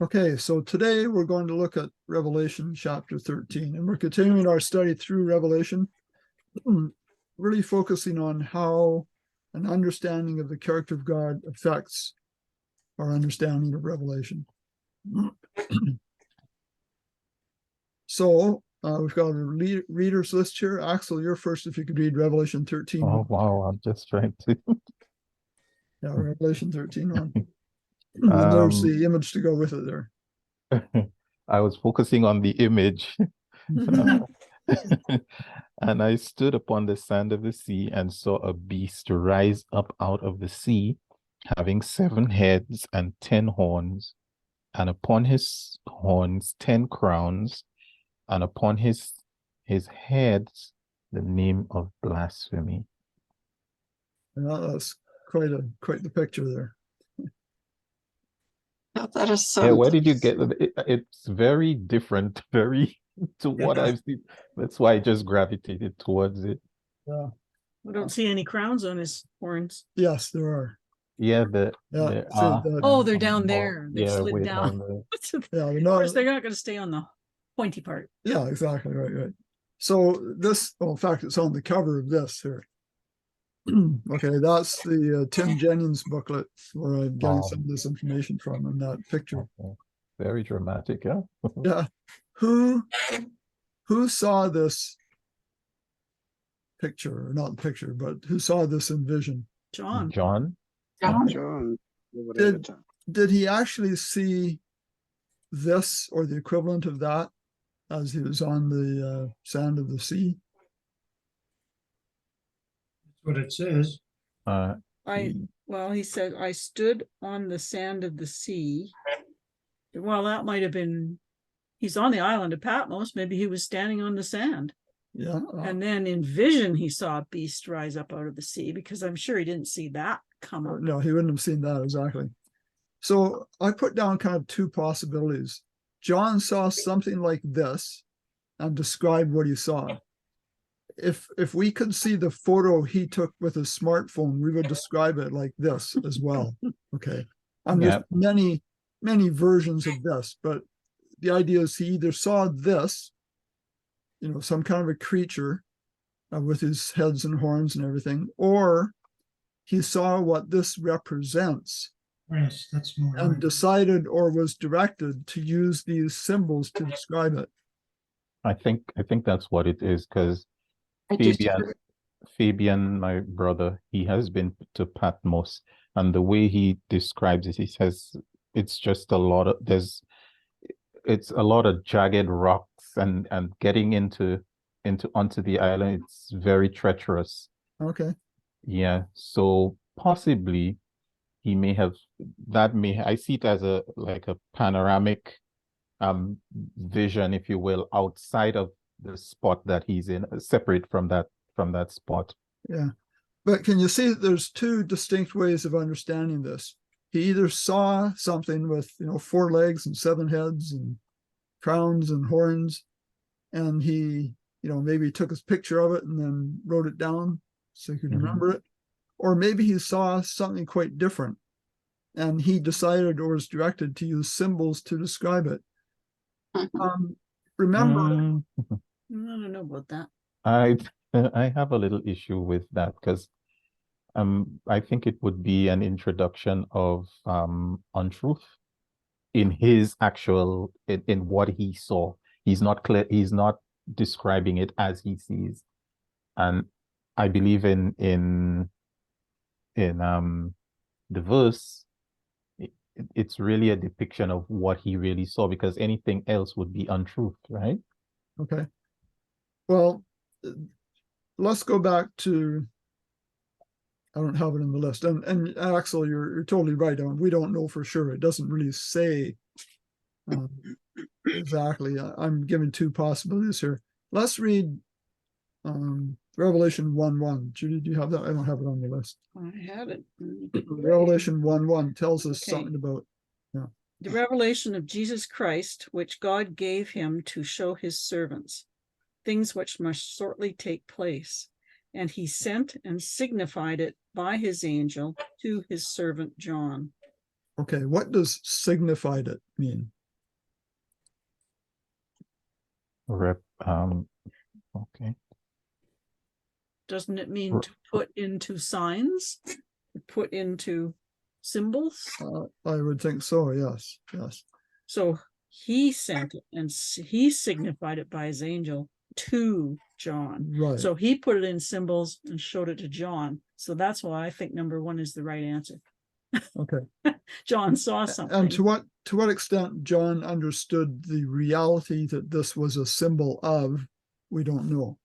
Okay, so today we're going to look at Revelation chapter 13, and we're continuing our study through Revelation, really focusing on how an understanding of the character of God affects our understanding of Revelation. So we've got a reader's list here. Axel, you're first if you could read Revelation 13. Oh, wow, I'm just trying to. Yeah, Revelation 13:1. And there's the image to go with it there. I was focusing on the image. And I stood upon the sand of the sea and saw a beast rise up out of the sea, having 7 heads and 10 horns, and upon his horns 10 crowns, and upon his heads the name of blasphemy. That's quite the picture there. That is so. Yeah, where did you get it? It's very different, very to what I've seen. That's why I just gravitated towards it. Yeah. We don't see any crowns on his horns. Yes, there are. Yeah, Oh, they're down there. They've slid way down. Yeah, Of course, they're not going to stay on the pointy part. Yeah, exactly. Right. So this, well, in fact, it's on the cover of this here. Okay, that's the Tim Jennings booklet where I'm getting some of this information from in that picture. Okay. Very dramatic, yeah. Yeah. Who saw this picture, or not the picture, but who saw this in vision? John. John? Did he actually see this or the equivalent of that as he was on the sand of the sea? What it says. He said, I stood on the sand of the sea. Well, that might have been, he's on the island of Patmos. Maybe he was standing on the sand. Yeah. And then in vision, he saw a beast rise up out of the sea, because I'm sure he didn't see that come up. No, he wouldn't have seen that exactly. So I put down kind of 2 possibilities. John saw something like this and described what he saw. If we could see the photo he took with his smartphone, we would describe it like this as well. Okay. And there's many versions of this, but the idea is he either saw this, some kind of a creature with his heads and horns and everything, or he saw what this represents. Yes, that's more and right. decided or was directed to use these symbols to describe it. I think that's what it is, because Fabian, my brother, he has been to Patmos, and the way he describes it, he says it's just a lot of it's a lot of jagged rocks and getting onto the island, it's very treacherous. Okay. Yeah, so possibly he may have I see it as a panoramic vision, if you will, outside of the spot that he's in, separate from that spot. Yeah. But can you see that there's 2 distinct ways of understanding this? He either saw something with 4 legs and 7 heads and crowns and horns, and he maybe took his picture of it and then wrote it down so he could remember it. Or maybe he saw something quite different and he decided or was directed to use symbols to describe it. Remember, I don't know about that. I have a little issue with that, because I think it would be an introduction of untruth in his actual in what he saw. He's not clear, he's not describing it as he sees. And I believe in the verse, it's really a depiction of what he really saw, because anything else would be untruth, right? Okay. Well, let's go back to, I don't have it in the list. And Axel, you're totally right. We don't know for sure. It doesn't really say exactly. I'm giving 2 possibilities here. Let's read Revelation 1:1. Judy, do you have that? I don't have it on the list. I had it. Revelation 1:1 tells us something about the revelation of Jesus Christ, which God gave him to show his servants things which must shortly take place. And he sent and signified it by his angel to his servant John. Okay, what does signified it mean? Okay. Doesn't it mean R- to put into signs? Put into symbols? I would think so, yes, yes. So he sent it and he signified it by his angel to John. Right. So he put it in symbols and showed it to John. So that's why I think number one is the right answer. Okay. John saw something. And to what extent John understood the reality that this was a symbol of, we don't know.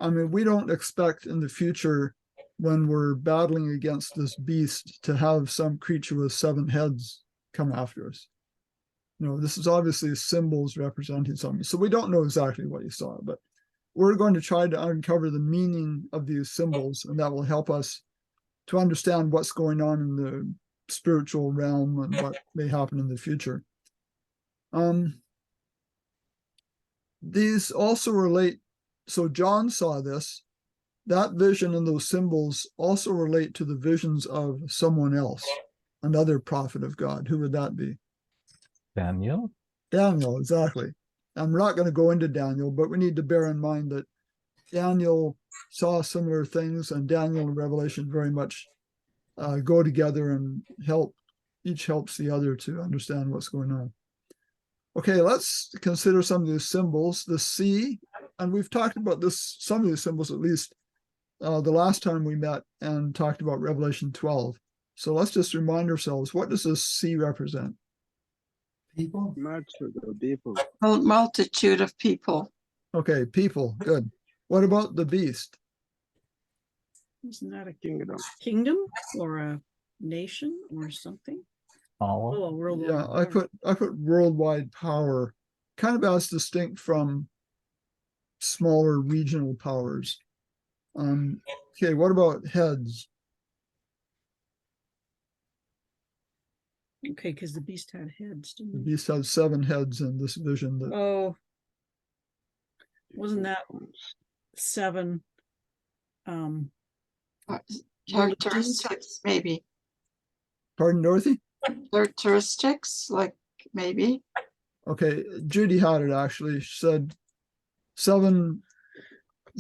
I mean, we don't expect in the future, when we're battling against this beast, to have some creature with 7 heads come after us. You know, this is obviously symbols representing something. So we don't know exactly what he saw, but we're going to try to uncover the meaning of these symbols, and that will help us to understand what's going on in the spiritual realm and what may happen in the future. These also relate, so John saw this, that vision and those symbols also relate to the visions of someone else, another prophet of God. Who would that be? Daniel? Daniel, exactly. And we're not going to go into Daniel, but we need to bear in mind that Daniel saw similar things, and Daniel and Revelation very much go together and help. Each helps the other to understand what's going on. Okay, let's consider some of these symbols. The C, and we've talked about this, some of these symbols at least, the last time we met and talked about Revelation 12. So let's just remind ourselves, what does this C represent? People? People. Multitude of people. Okay, people, good. What about the beast? Isn't that a Kingdom. kingdom or a nation or something? Power? Oh, world. Yeah, I put worldwide power, kind of as distinct from smaller regional powers. Okay, what about heads? Okay, because the beast had heads, The didn't it? beast has 7 heads in this vision. That Oh, wasn't that 7 Characteristics, maybe. Pardon, Dorothy? Characteristics, like maybe. Okay, Judy had it actually. She said 7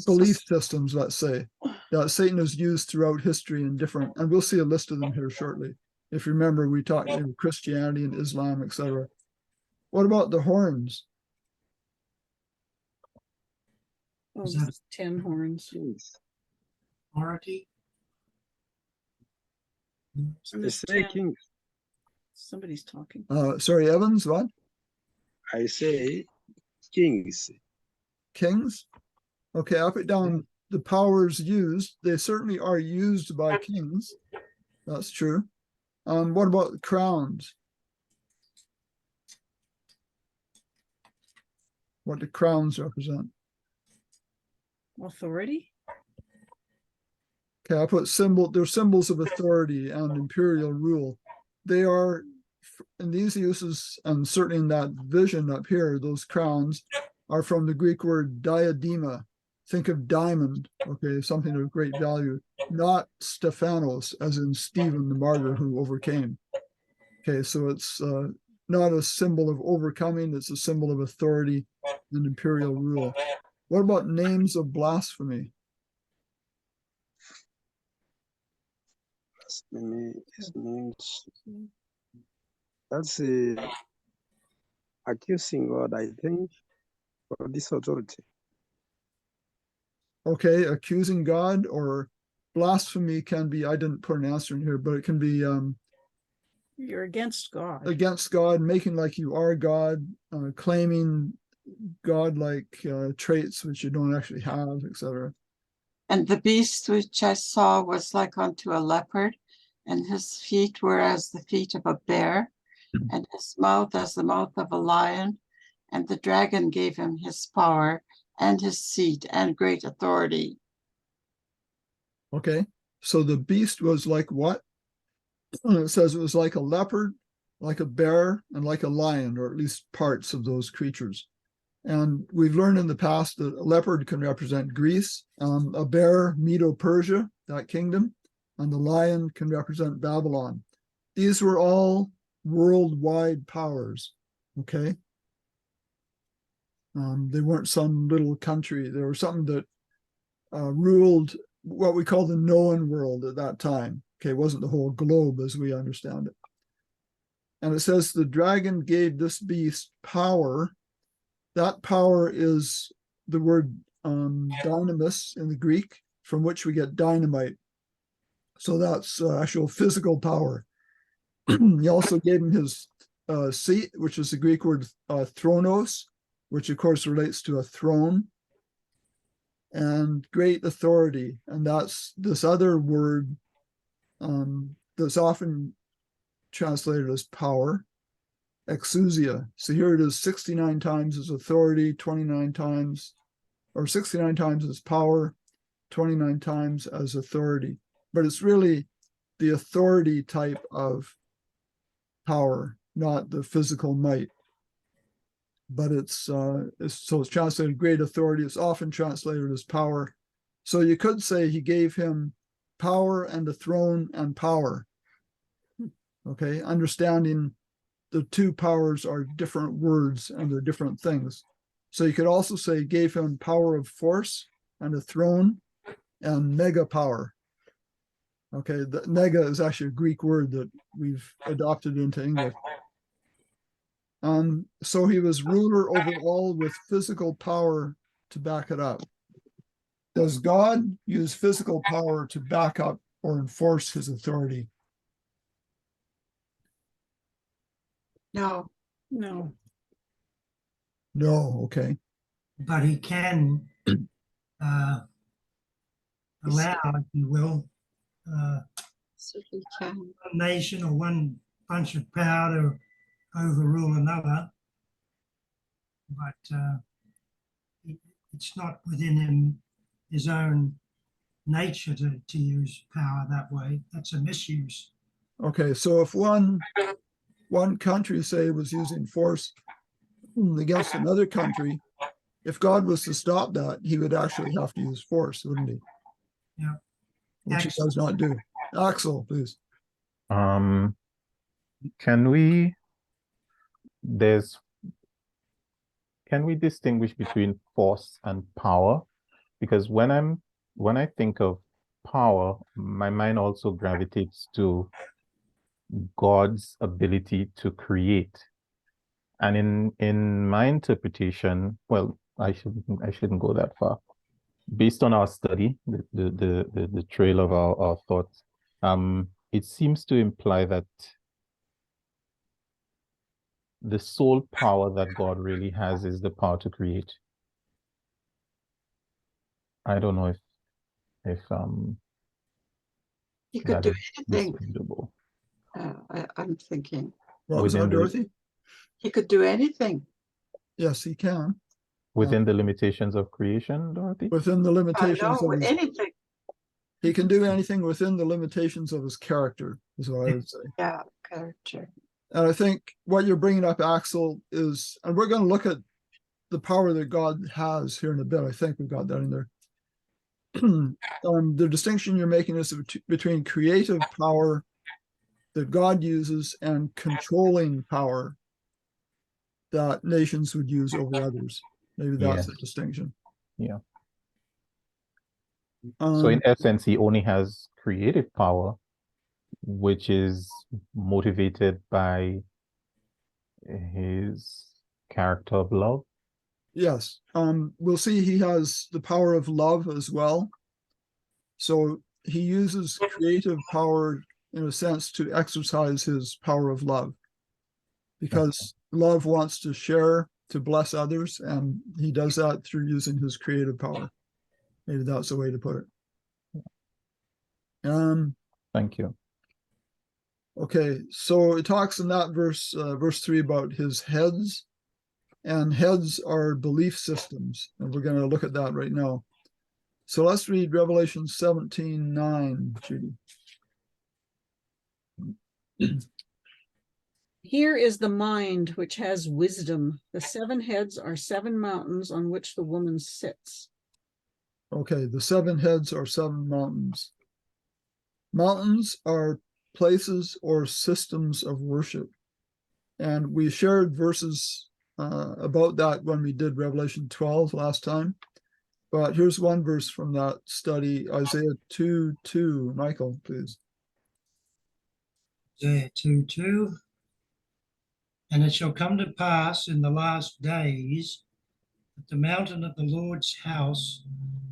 belief systems, let's say, that Satan has used throughout history in different, and we'll see a list of them here shortly. If you remember, we talked about Christianity and Islam, etc. What about the horns? Oh, Is that 10 horns. authority? I say kings. Somebody's talking. Sorry, Evans, what? I say kings. Kings? Okay, I'll put down the powers used. They certainly are used by kings. That's true. What about crowns? What do crowns represent? Authority? Okay, I put they're symbols of authority and imperial rule. They are, in these uses, and certainly in that vision up here, those crowns are from the Greek word diadema. Think of diamond, okay, something of great value, not Stephanos, as in Stephen the martyr who overcame. Okay, so it's not a symbol of overcoming, it's a symbol of authority and imperial rule. What about names of blasphemy? Means that's accusing God, I think, for this authority. Okay, accusing God, or blasphemy can be, I didn't put an answer in here, but it can be You're against God. against God, making like you are God, claiming God-like traits which you don't actually have, etc. And the beast which I saw was like unto a leopard, and his feet were as the feet of a bear, and his mouth as the mouth of a lion. And the dragon gave him his power and his seat and great authority. Okay, so the beast was like what? It says it was like a leopard, like a bear, and like a lion, or at least parts of those creatures. And we've learned in the past that a leopard can represent Greece, a bear, Medo-Persia, that kingdom, and the lion can represent Babylon. these were all worldwide powers. Okay. They weren't some little country. They were something that ruled what we call the known world at that time. Okay, it wasn't the whole globe as we understand it. And it says the dragon gave this beast power. That power is the word dynamis in the Greek, from which we get dynamite. So that's actual physical power. He also gave him his seat, which is the Greek word thronos, which of course relates to a throne, and great authority. And that's this other word that's often translated as power, exousia. So here it is 69 times as authority, 29 times, or 69 times as power, 29 times as authority. But it's really the authority type of power, not the physical might. But it's translated great authority. It's often translated as power. So you could say he gave him power and a throne and power. Okay, understanding the two powers are different words and they're different things. So you could also say gave him power of force and a throne and mega power. Okay, the mega is actually a Greek word that we've adopted into English. So he was ruler over all with physical power to back it up. Does God use physical power to back up or enforce his authority? No, No. No, okay. But he can allow, if you will, certainly can. one nation or one bunch of power to overrule another. But it's not within his own nature to use power that way. That's a misuse. Okay, so if one country, say, was using force against another country, if God was to stop that, he would actually have to use force, wouldn't he? Yeah. Which he does not do. Axel, please. Can we distinguish between force and power? Because when I think of power, my mind also gravitates to God's ability to create. And in my interpretation, well, I shouldn't go that far. Based on our study, the trail of our thoughts, it seems to imply that the sole power that God really has is the power to create. I don't know if He could that do is anything. disputable. I'm thinking What was that, Within the- Dorothy? he could do anything. Yes, he can. Within the limitations of creation, Dorothy? Within the I limitations know of his, anything. he can do anything within the limitations of his character, is what I would say. Yeah, character. And I think what you're bringing up, Axel, is, and we're going to look at the power that God has here in a bit. I think we've got that in there. The distinction you're making is between creative power that God uses and controlling power that nations would use over others. Maybe that's the distinction. Yeah. So in essence, he only has creative power, which is motivated by his character of love. Yes. We'll see he has the power of love as well. So he uses creative power in a sense to exercise his power of love, because love wants to share, to bless others, and he does that through using his creative power. Maybe that's the way to put it. Thank you. Okay, so it talks in that verse 3 about his heads, and heads are belief systems, and we're going to look at that right now. So let's read Revelation 17:9, Judy. Here is the mind which has wisdom. The 7 heads are 7 mountains on which the woman sits. Okay, the 7 heads are 7 mountains. Mountains are places or systems of worship. And we shared verses about that when we did Revelation 12 last time. But here's one verse from that study, Isaiah 2:2. Michael, please. Isaiah 2:2. And it shall come to pass in the last days that the mountain of the Lord's house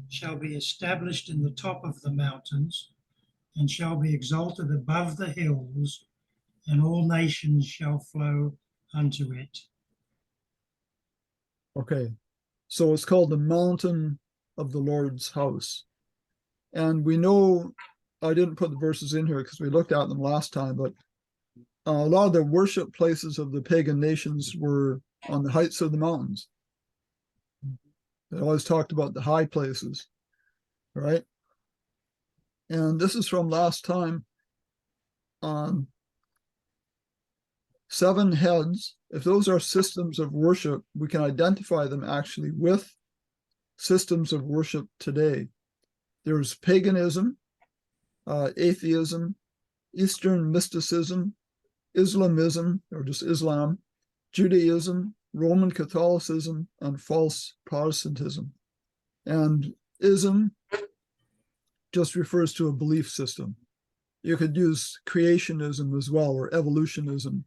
shall be established in the top of the mountains, and shall be exalted above the hills, and all nations shall flow unto it. Okay, so it's called the mountain of the Lord's house. And we know, I didn't put the verses in here because we looked at them last time, but a lot of the worship places of the pagan nations were on the heights of the mountains. They always talked about the high places, right? And this is from last time. 7 heads, if those are systems of worship, we can identify them actually with systems of worship today. There's paganism, atheism, Eastern mysticism, Islamism, or just Islam, Judaism, Roman Catholicism, and false Protestantism. And ism just refers to a belief system. You could use creationism as well, or evolutionism.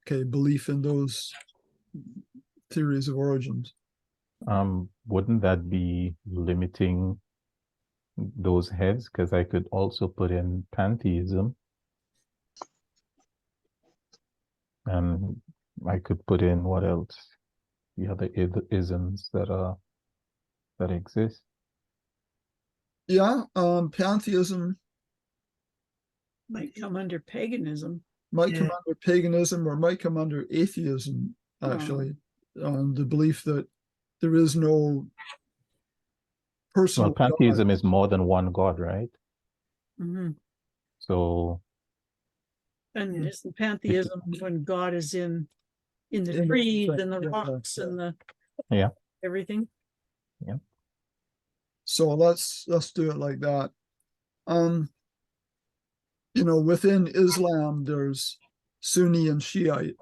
Okay, belief in those theories of origins. Wouldn't that be limiting those heads? Because I could also put in pantheism, and I could put in what else? The other isms that exist. Yeah, pantheism Might come under paganism. might come Yeah. under paganism, or might come under atheism, actually. The belief that there is no personal Well, pantheism God. is more than one God, right? Mhm. So And Yeah. isn't pantheism when God is in the In the trees thing, and the yeah, rocks yeah. and the Yeah. everything? So let's do it like that. Within Islam, there's Sunni and Shiite.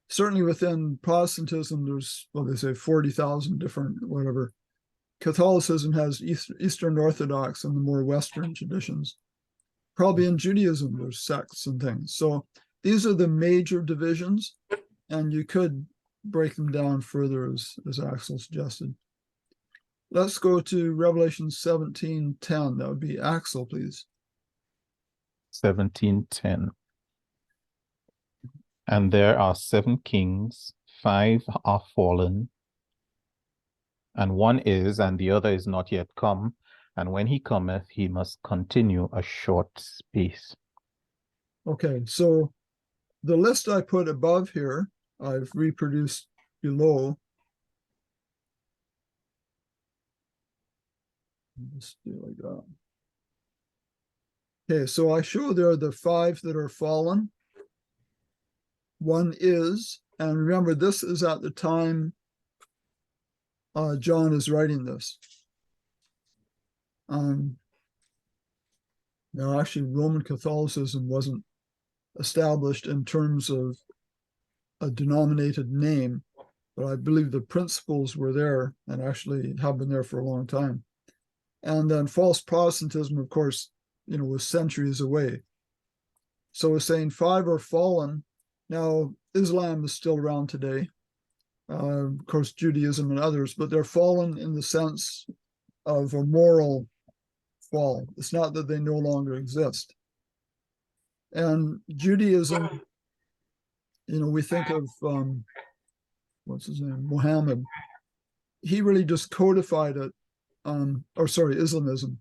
Certainly within Protestantism, there's, well, they say 40,000 different whatever. Catholicism has Eastern Orthodox and the more Western traditions. Probably in Judaism, there's sects and things. So these are the major divisions, and you could break them down further as Axel suggested. Let's go to Revelation 17:10. That would be Axel, please. 17:10. And there are 7 kings, 5 are fallen, and one is, and the other is not yet come. And when he cometh, he must continue a short space. Okay, so the list I put above here, I've reproduced below. Let's do it like that. Okay, so I show there the 5 that are fallen. One is, and remember, this is at the time John is writing this. Now, actually, Roman Catholicism wasn't established in terms of a denominated name, but I believe the principles were there and actually have been there for a long time. And then false Protestantism, of course, was centuries away. So it's saying 5 are fallen. Now, Islam is still around today. Of course, Judaism and others, but they're fallen in the sense of a moral fall. It's not that they no longer exist. And Judaism, we think of, what's his name, Muhammad. He really just codified it, Islamism.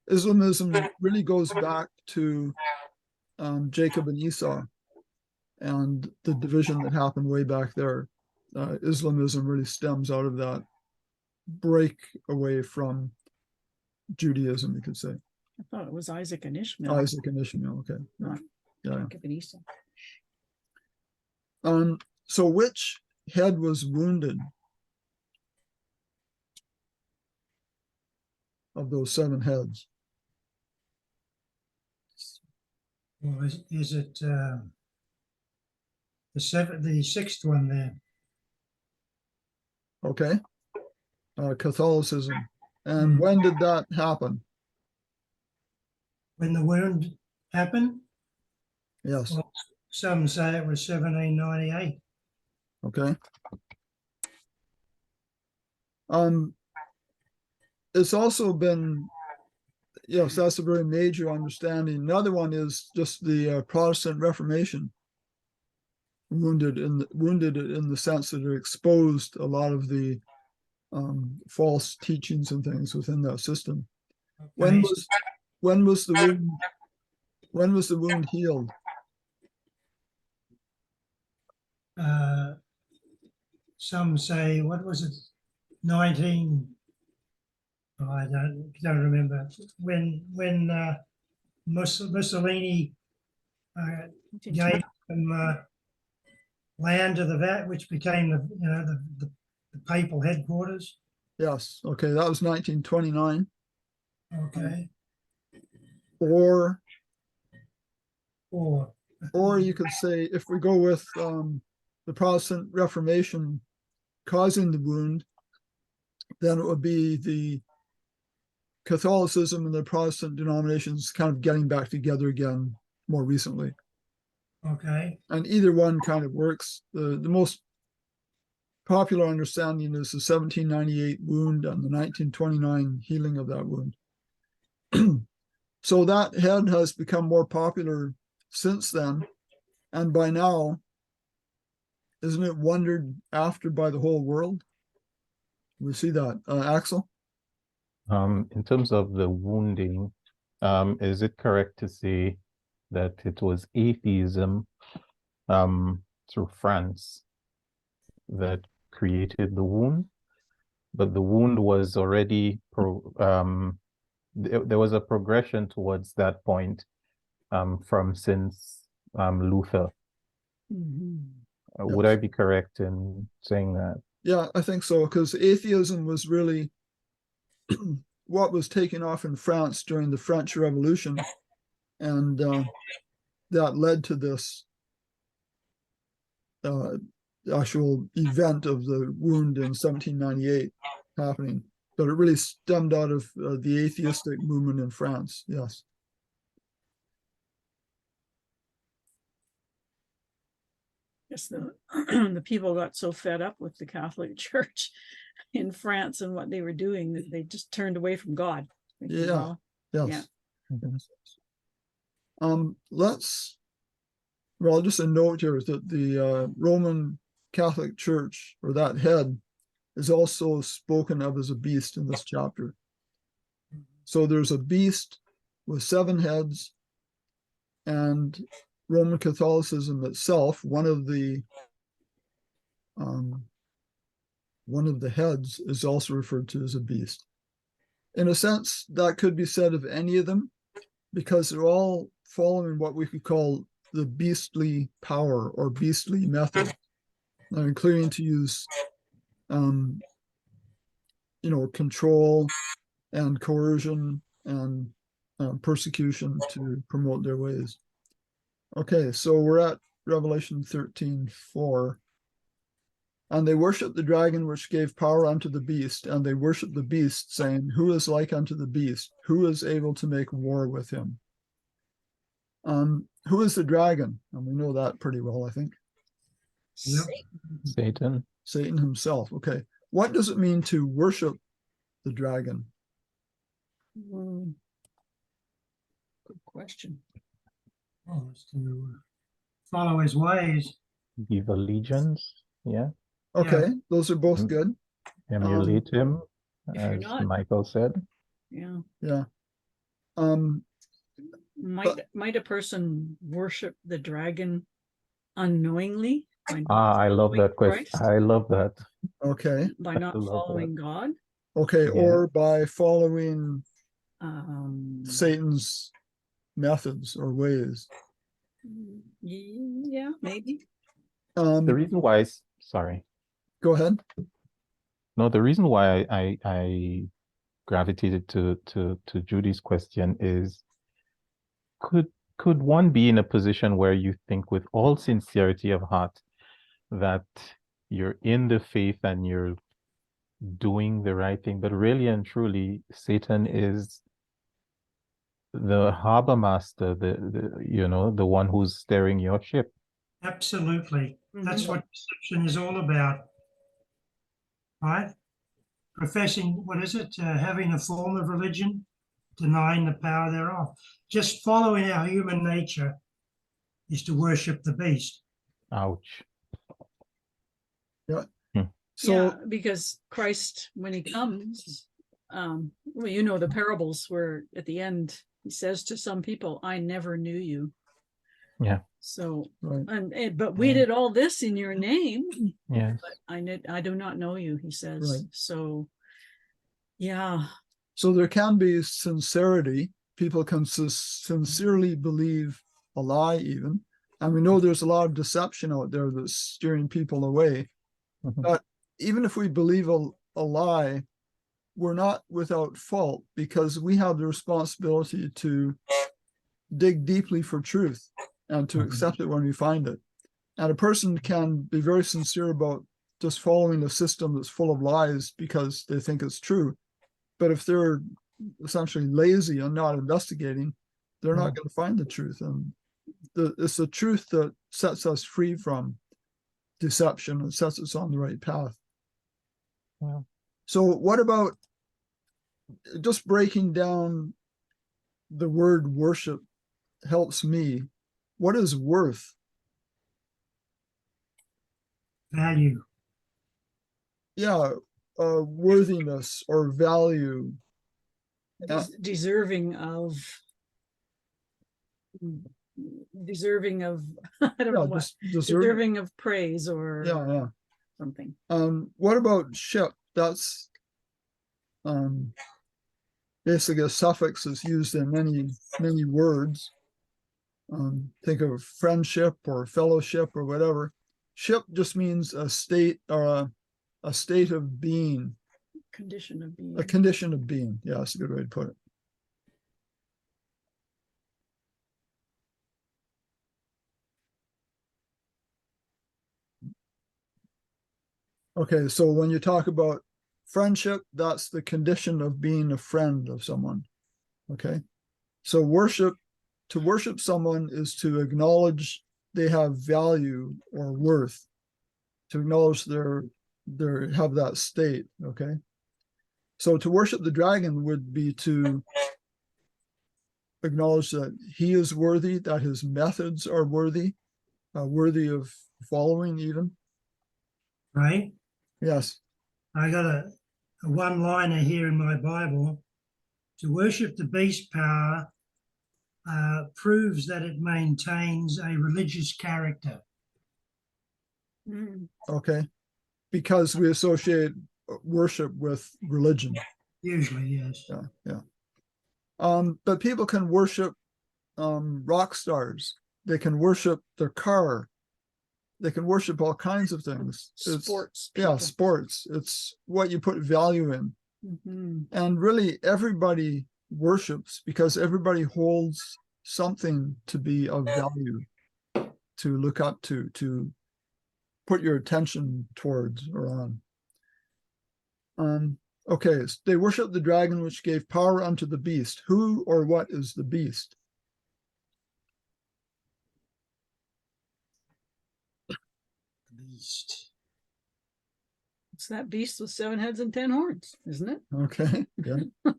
Islamism really goes back to Jacob and Esau and the division that happened way back there. Islamism really stems out of that break away from Judaism, you could say. I thought it was Isaac and Ishmael. Isaac and Ishmael, okay. Not Yeah. Jacob and Esau. So which head was wounded of those 7 heads? Or is it the sixth one there? Okay. Catholicism. And when did that happen? When the wound happened? Yes. Well, some say it was 1798. Okay. It's also been, yes, that's a very major understanding. Another one is just the Protestant Reformation. Wounded in the sense that it exposed a lot of the false teachings and things within that system. Okay. When was the wound healed? Some say, what was it, 19? Oh, I don't remember. When Mussolini gave them land to the VAT, which became the papal headquarters. Yes. Okay, that was 1929. Okay. Or Or you could say, if we go with the Protestant Reformation causing the wound, then it would be the Catholicism and the Protestant denominations kind of getting back together again more recently. okay. And either one kind of works. The most popular understanding is the 1798 wound and the 1929 healing of that wound. So that head has become more popular since then. And by now, isn't it wondered after by the whole world? We see that. Axel? In terms of the wounding, is it correct to say that it was atheism through France that created the wound, but the wound was already there was a progression towards that point since Luther. Would I be correct in saying that? Yeah, I think so, because atheism was really what was taken off in France during the French Revolution, and that led to this actual event of the wound in 1798 happening. But it really stemmed out of the atheistic movement in France. Yes. Yes, the people got so fed up with the Catholic Church in France and what they were doing that they just turned away from God. Thinking, Yeah. well, Yes. Just a note here is that the Roman Catholic Church, or that head, is also spoken of as a beast in this chapter. So there's a beast with 7 heads, and Roman Catholicism itself, one of the heads is also referred to as a beast. In a sense, that could be said of any of them, because they're all following what we could call the beastly power or beastly method, including to use control and coercion and persecution to promote their ways. Okay, so we're at Revelation 13:4. And they worshiped the dragon which gave power unto the beast, and they worshiped the beast, saying, Who is like unto the beast? Who is able to make war with him? Who is the dragon? And we know that pretty well, I think. Yep. Satan. Satan himself. Okay. What does it mean to worship the dragon? good question. Oh, it's to follow his ways. Give allegiance. Yeah. Okay, those are both good. Emulate him, If you're as not- Michael said. Yeah. Yeah. Might a person worship the dragon unknowingly by I love following that question. Christ? I love that. Okay. By not I love following God? Okay, Yeah. or by following Satan's methods or ways. Yeah, maybe. The reason why, sorry. Go ahead. No, the reason why I gravitated to Judy's question is, could could one be in a position where you think with all sincerity of heart that you're in the faith and you're doing the right thing, but really and truly, Satan is the harbor master, the one who's steering your ship? Absolutely. That's Mhm. what deception is all about, right? Professing, what is it? Having a form of religion, denying the power thereof. Just following our human nature is to worship the beast. Ouch. So Yeah, because Christ, when he comes, well, you know, the parables where at the end he says to some people, I never knew you. Yeah. So, right. but we did all this in your name, Yes. but I do not know you, he says. Right. So, yeah. So there can be sincerity. People can sincerely believe a lie even. And we know there's a lot of deception out there that's steering people away. Mhm. But even if we believe a lie, we're not without fault, because we have the responsibility to dig deeply for truth and to Mhm. accept it when we find it. And a person can be very sincere about just following a system that's full of lies because they think it's true. But if they're essentially lazy and not investigating, they're not going to find the truth. And it's the truth that sets us free from deception and sets us on the right path. Yeah. So what about just breaking down the word worship helps me. What is worth? Value. Yeah, worthiness or value. Deserving of I don't know what, just deserving of praise or yeah. something. What about ship? That's basically a suffix is used in many words. Think of friendship or fellowship or whatever. Ship just means a state or a state of being, Condition of being. a condition of being. Yeah, that's a good way to put it. Okay, so when you talk about friendship, that's the condition of being a friend of someone. Okay, so to worship someone is to acknowledge they have value or worth, to acknowledge their have that state. Okay, so to worship the dragon would be to acknowledge that he is worthy, that his methods are worthy, worthy of following even. Right? Yes. I got a one-liner here in my Bible. To worship the beast power proves that it maintains a religious character. Mm. Okay, because we associate worship with religion. Usually, yes. Yeah. But people can worship rock stars. They can worship their car. They can worship all kinds of things. Sports. Yeah, sports. It's what you put value in. Mm-hmm. And really, everybody worships because everybody holds something to be of value, to look up to put your attention towards or on. Okay, they worship the dragon which gave power unto the beast. Who or what is the beast? Beast. It's that beast with 7 heads and 10 horns, isn't it? Okay, yeah.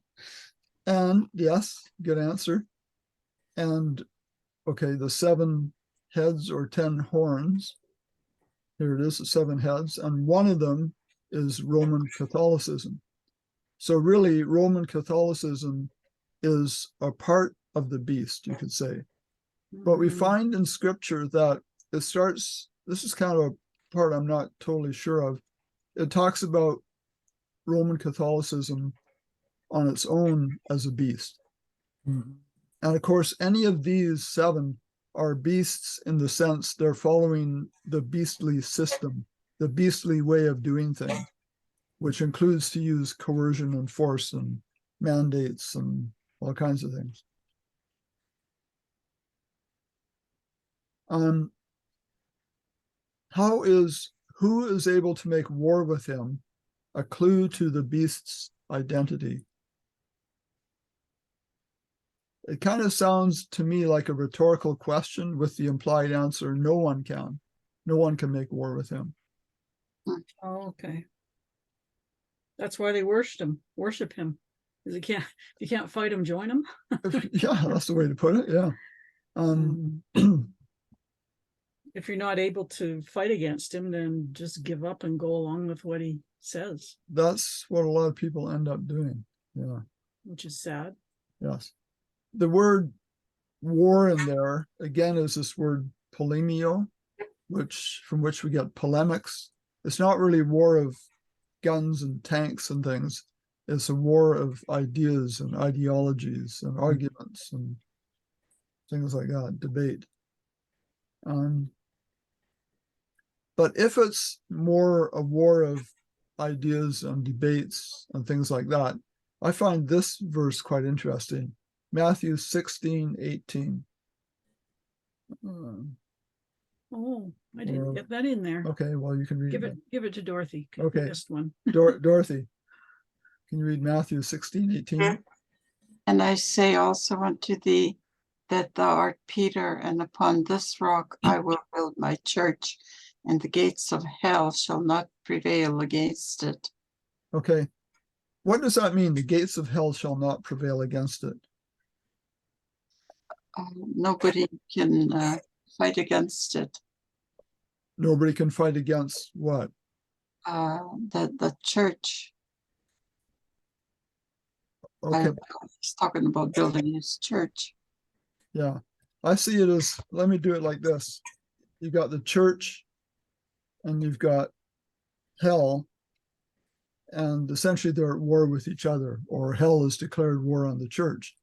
And yes, good answer. And okay, the 7 heads or 10 horns. Here it is, the 7 heads, and one of them is Roman Catholicism. So really, Roman Catholicism is a part of the beast, you could say. But we Mhm. find in scripture that it starts, this is kind of a part I'm not totally sure of. It talks about Roman Catholicism on its own as a beast. Mm-hmm. And of course, any of these 7 are beasts in the sense they're following the beastly system, the beastly way of doing things, which includes to use coercion and force and mandates and all kinds of things. Who is able to make war with him a clue to the beast's identity? It kind of sounds to me like a rhetorical question with the implied answer, no one can. No one can make war with him. Oh, okay. That's why they worship him. Because you can't fight him, join him. Yeah, that's the way to put it. Yeah. If you're not able to fight against him, then just give up and go along with what he says. That's what a lot of people end up doing. Yeah. Which is sad. Yes. The word war in there, again, is this word polemio, from which we get polemics. It's not really war of guns and tanks and things. It's a war of ideas and ideologies and arguments and things like that, debate. But if it's more a war of ideas and debates and things like that, I find this verse quite interesting. Matthew 16:18. Oh, I didn't get that in there. Okay, well, you can read it. Give it to Dorothy. Okay. The best one. Dorothy, can you read Matthew 16:18? And I say also unto thee that thou art Peter, and upon this rock I will build my church, and the gates of hell shall not prevail against it. Okay. What does that mean? The gates of hell shall not prevail against it. Nobody can fight against it. Nobody can fight against what? The church. Okay. He's talking about building his church. Yeah. I see it as, let me do it like this. You've got the church and you've got hell, and essentially they're at war with each other, or hell has declared war on the church.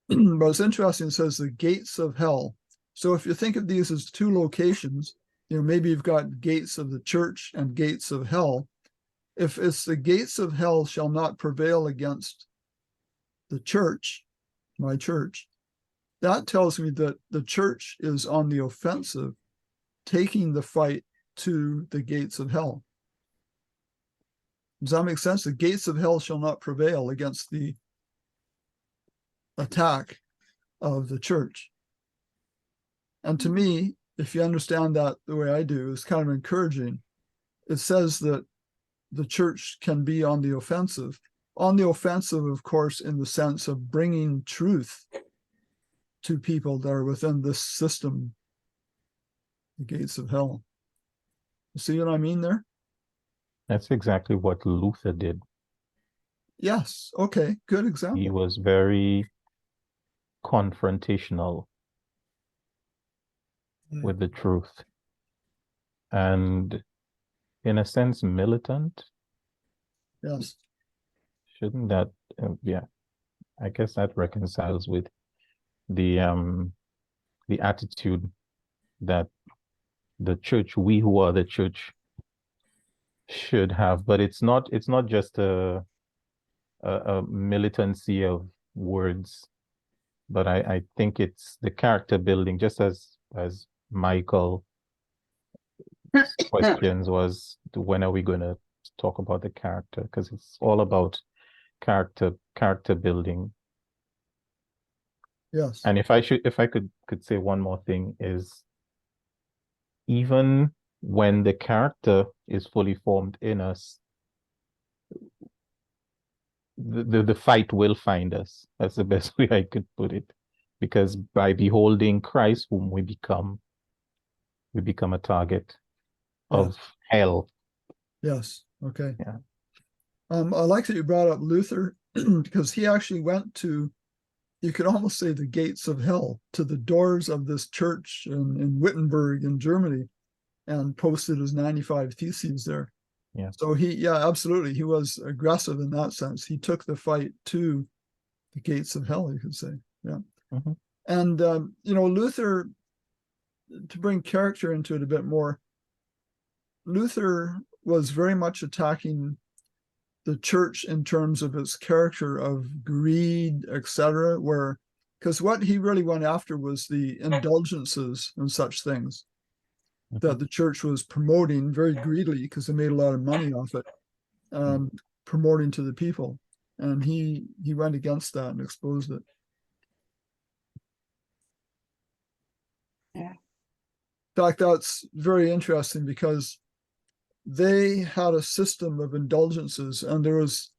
But it's interesting, it says the gates of hell. So if you think of these as two locations, maybe you've got gates of the church and gates of hell. If it's the gates of hell shall not prevail against the church, my church, that tells me that the church is on the offensive, taking the fight to the gates of hell. Does that make sense? The gates of hell shall not prevail against the attack of the church. And to me, if you understand that the way I do, it's kind of encouraging. It says that the church can be on the offensive. On the offensive, of course, in the sense of bringing truth to people that are within this system, the gates of hell. You see what I mean there? That's exactly what Luther did. Yes. Okay. Good example. He was very confrontational with the truth, and in a sense militant. Yes. Shouldn't that yeah, I guess that reconciles with the attitude that the church, we who are the church, should have. But it's not just a militancy of words, but I think it's the character building, just as Michael questions was, when are we going to talk about the character? Because it's all about character building. Yes. And if I could say one more thing, is even when the character is fully formed in us, the fight will find us. That's the best way I could put it. Because by beholding Christ, whom we become a target of hell. Yes. Okay. Yeah. I like that you brought up Luther, because he actually went to, you could almost say, the gates of hell, to the doors of this church in Wittenberg in Germany, and posted his 95 Theses there. Yeah. So absolutely. He was aggressive in that sense. He took the fight to the gates of hell, you could say. Yeah. Mm-hmm. And, Luther, to bring character into it a bit more, Luther was very much attacking the church in terms of its character of greed, etc., where because what he really went after was the indulgences and such things that the church was promoting very greedily because they made a lot of money off it, promoting to the people. And he went against that and exposed it. Yeah. In fact, that's very interesting because they had a system of indulgences, and there was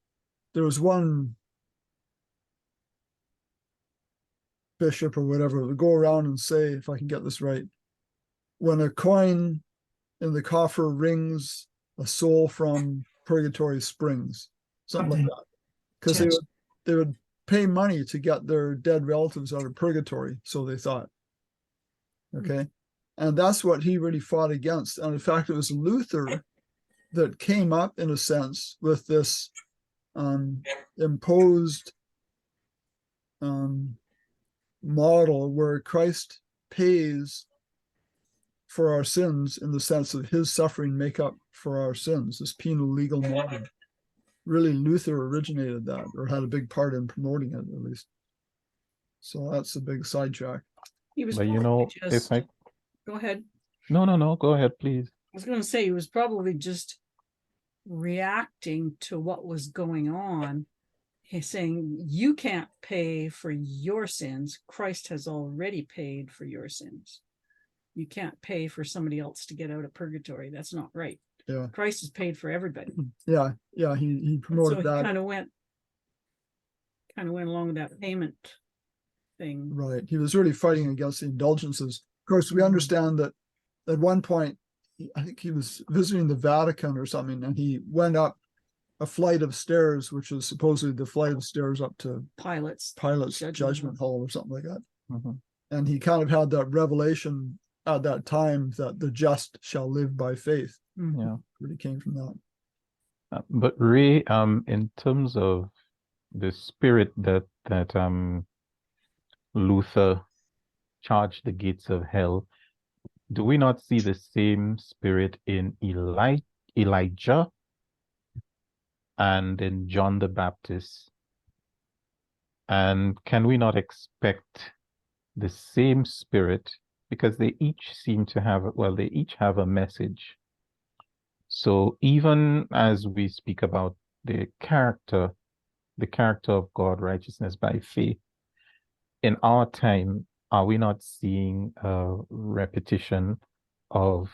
one bishop or whatever would go around and say, if I can get this right, when a coin in the coffer rings, a soul from purgatory springs, something like that. Because they would pay money to get their dead relatives out of purgatory, so they thought. Okay. And that's what he really fought against. And in fact, it was Luther that came up, in a sense, with this imposed model where Christ pays for our sins in the sense of his suffering make up for our sins, this penal legal model. Really, Luther originated that, or had a big part in promoting it, at least. So that's a big sidetrack. He was But probably if just, I go ahead. no, go ahead, please. I was going to say he was probably just reacting to what was going on. He's saying, you can't pay for your sins. Christ has already paid for your sins. You can't pay for somebody else to get out of purgatory. That's not right. Yeah. Christ has paid for everybody. Yeah. He promoted So he that. kind of went along with that payment thing. Right. He was really fighting against the indulgences. Of course, we understand that at one point, I think he was visiting the Vatican or something, and he went up a flight of stairs, which was supposedly the flight of stairs up to Pilate's judgment hall or something like that. Mhm. And he kind of had that revelation at that time that the just shall live by faith. Yeah. Really came from that. But Ray, in terms of the spirit that Luther charged the gates of hell, do we not see the same spirit in Elijah and in John the Baptist? And can we not expect the same spirit, because they each seem to have, well, they each have a message. So even as we speak about the character of God, righteousness by faith, in our time, are we not seeing a repetition of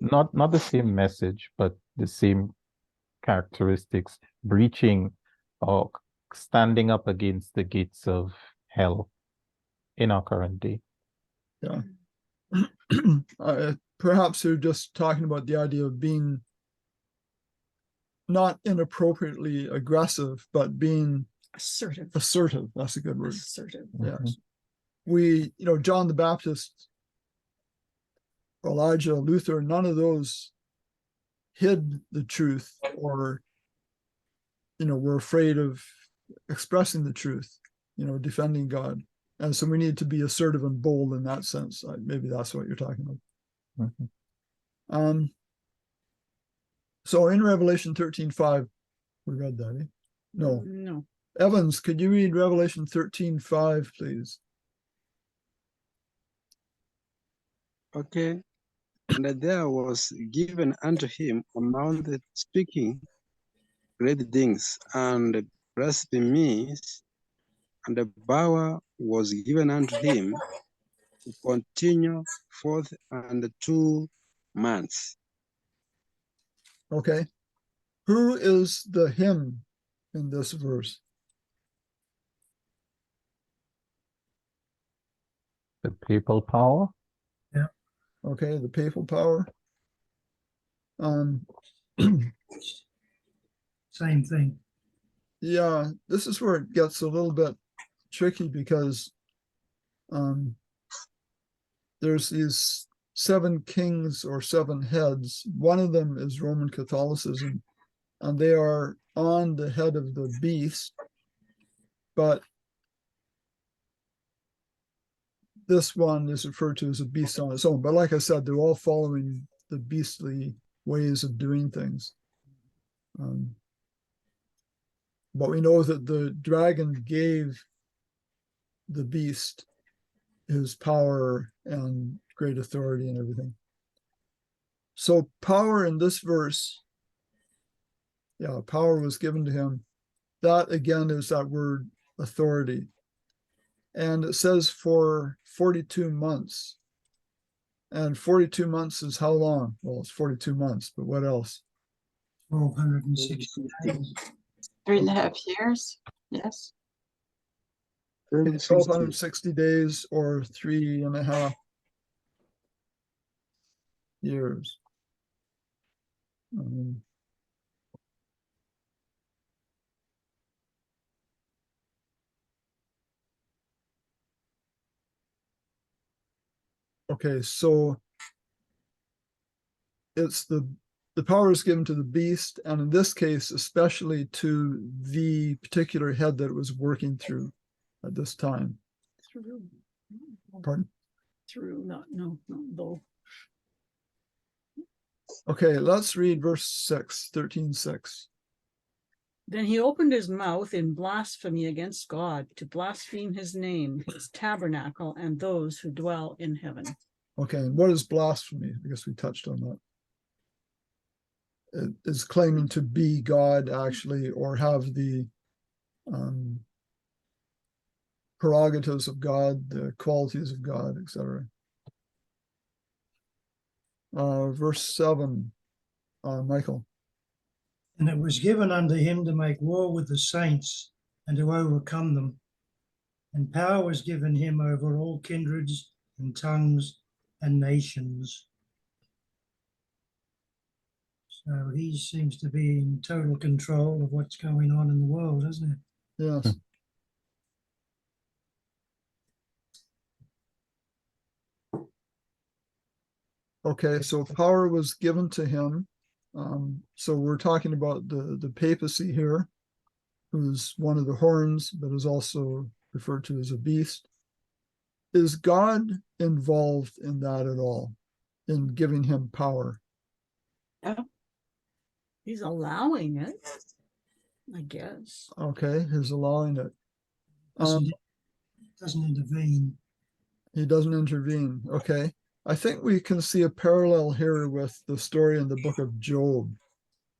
not the same message, but the same characteristics, breaching or standing up against the gates of hell in our current day? Yeah. Perhaps you're just talking about the idea of being not inappropriately aggressive, but being Assertive. That's a good word. Assertive. Yes. We, John the Baptist, Elijah, Luther, none of those hid the truth or, were afraid of expressing the truth, defending God. And so we need to be assertive and bold in that sense. Maybe that's what you're talking about. Mm-hmm. So in Revelation 13:5, we read that, eh? No. Evans, could you read Revelation 13:5, please? Okay. And there was given unto him a mouth speaking great things and blasphemies, and a power was given unto him to continue forth and 2 months. Okay. Who is the him in this verse? The papal power? Okay, the papal power. Same thing. Yeah, this is where it gets a little bit tricky because there's these 7 kings or 7 heads. One of them is Roman Catholicism, and they are on the head of the beast, but this one is referred to as a beast on its own. But like I said, they're all following the beastly ways of doing things. But we know that the dragon gave the beast his power and great authority and everything. So power in this verse, yeah, power was given to him. That again is that word authority. And it says for 42 months. And 42 months is how long? Well, it's 42 months, but what else? 1260 days. 3.5 years. Yes. 1260 days or 3.5 years. Okay, so it's the power is given to the beast, and in this case, especially to the particular head that it was working through at this time. Through. Pardon? Through, not though. Okay, let's read verse 6, 13:6. Then he opened his mouth in blasphemy against God, to blaspheme his name, his tabernacle, and those who dwell in heaven. Okay, and what is blasphemy? I guess we touched on that. It is claiming to be God, actually, or have the prerogatives of God, the qualities of God, etc. Verse 7, Michael. And it was given unto him to make war with the saints and to overcome them. And power was given him over all kindreds and tongues and nations. So he seems to be in total control of what's going on in the world, doesn't it? Yes. Okay, so power was given to him. So we're talking about the papacy here, who's one of the horns, but is also referred to as a beast. Is God involved in that at all, in giving him power? Yeah. He's allowing it, I guess. Okay, he's allowing it. Doesn't intervene. He doesn't intervene. Okay. I think we can see a parallel here with the story in the book of Job.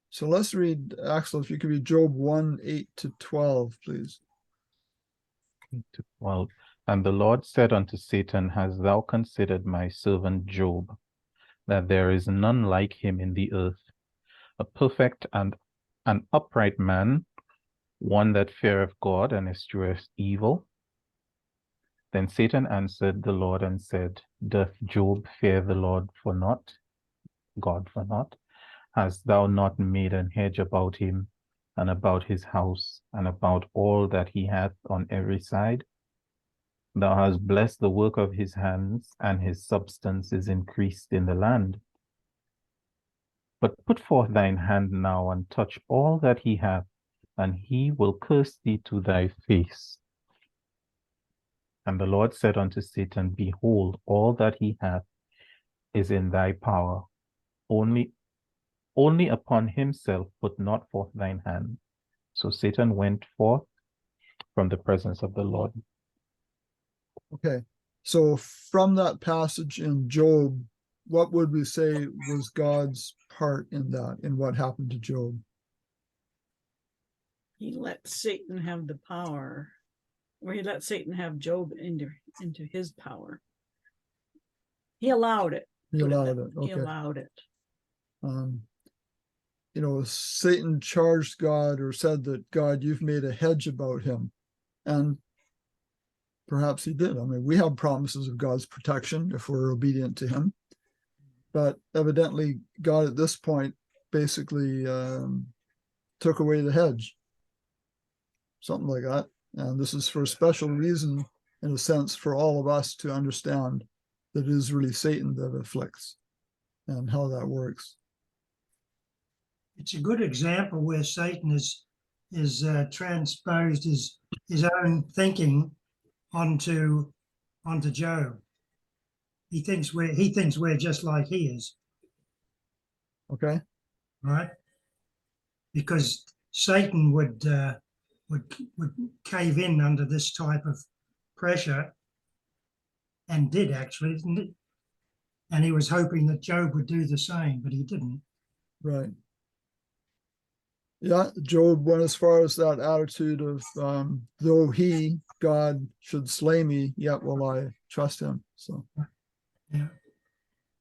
So let's read, Axel, if you could read Job 1:8-12, please. 12. And the Lord said unto Satan, Hast thou considered my servant Job, that there is none like him in the earth, a perfect and an upright man, one that feareth God and escheweth evil? Then Satan answered the Lord and said, Doth Job fear the Lord for naught? God for naught? Hast thou not made an hedge about him, and about his house, and about all that he hath on every side? Thou hast blessed the work of his hands, and his substance is increased in the land. But put forth thine hand now, and touch all that he hath, and he will curse thee to thy face. And the Lord said unto Satan, Behold, all that he hath is in thy power. Only upon himself put not forth thine hand. So Satan went forth from the presence of the Lord. Okay. So from that passage in Job, what would we say was God's part in that, in what happened to Job? He let Satan have the power, or he let Satan have Job into his power. He allowed it. He allowed it. He Okay. allowed it. Satan charged God or said that, God, you've made a hedge about him. And perhaps he did. I mean, we have promises of God's protection if we're obedient to him. But evidently, God at this point basically took away the hedge. Something like that. And this is for a special reason, in a sense, for all of us to understand that it is really Satan that afflicts and how that works. It's a good example where Satan is transposed his own thinking onto Job. He thinks we're just like he is, Okay. right? Because Satan would cave in under this type of pressure, and did actually, didn't it? And he was hoping that Job would do the same, but he didn't. Right. Yeah, Job went as far as that attitude of though he, God, should slay me, yet will I trust him. So Yeah.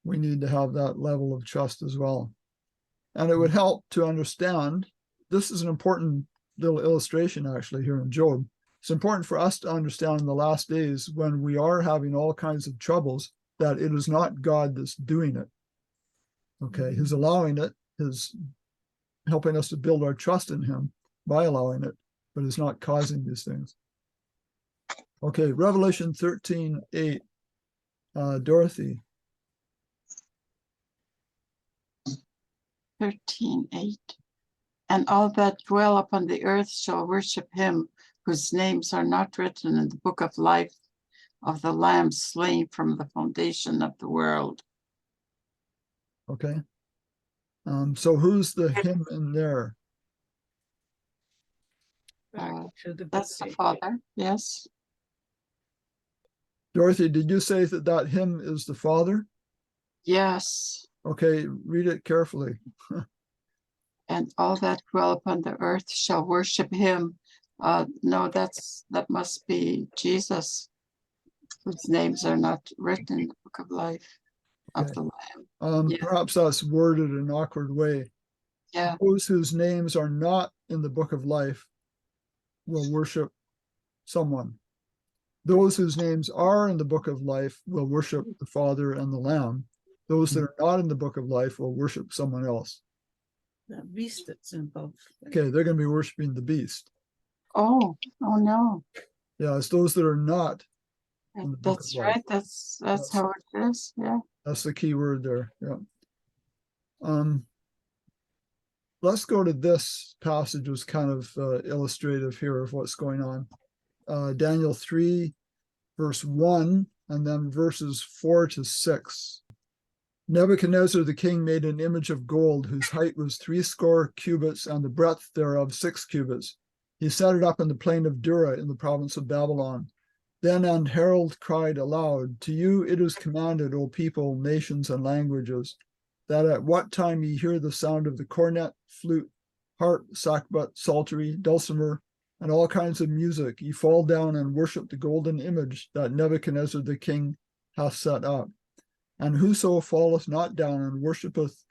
we need to have that level of trust as well. And it would help to understand, this is an important little illustration actually here in Job. It's important for us to understand in the last days when we are having all kinds of troubles, that it is not God that's doing it. Okay, he's allowing it, his helping us to build our trust in him by allowing it, but it's not causing these things. Okay, Revelation 13:8. Dorothy. 13:8. And all that dwell upon the earth shall worship him, whose names are not written in the book of life of the Lamb slain from the foundation of the world. Okay. So who's the him in there? Back to the That's the book. Father, yes. Dorothy, did you say that that him is the Father? Yes. Okay, read it carefully. And all that dwell upon the earth shall worship him. No, that must be Jesus, whose names are not written in the book of life of Okay. the Lamb. Yeah. Perhaps that's worded in an awkward way. Yeah. Those whose names are not in the book of life will worship someone. Those whose names are in the book of life will worship the Father and the Lamb. Those that are not in the book of life will worship someone else. That beast that's in both. Okay, they're going to be worshiping the beast. Oh no. Yeah, it's those that are not in the book That's of life. right. That's how it is. Yeah. That's the key word there. Yeah. Let's go to this passage, was kind of illustrative here of what's going on. Daniel 3, verse 1, and then verses 4 to 6. Nebuchadnezzar the king made an image of gold, whose height was 80 cubits, and the breadth thereof 6 cubits. He set it up in the plain of Dura in the province of Babylon. Then an herald cried aloud, To you it is commanded, O people, nations, and languages, that at what time ye hear the sound of the cornet, flute, harp, sackbut, psaltery, dulcimer, and all kinds of music, ye fall down and worship the golden image that Nebuchadnezzar the king hath set up. And whoso falleth not down and worshipeth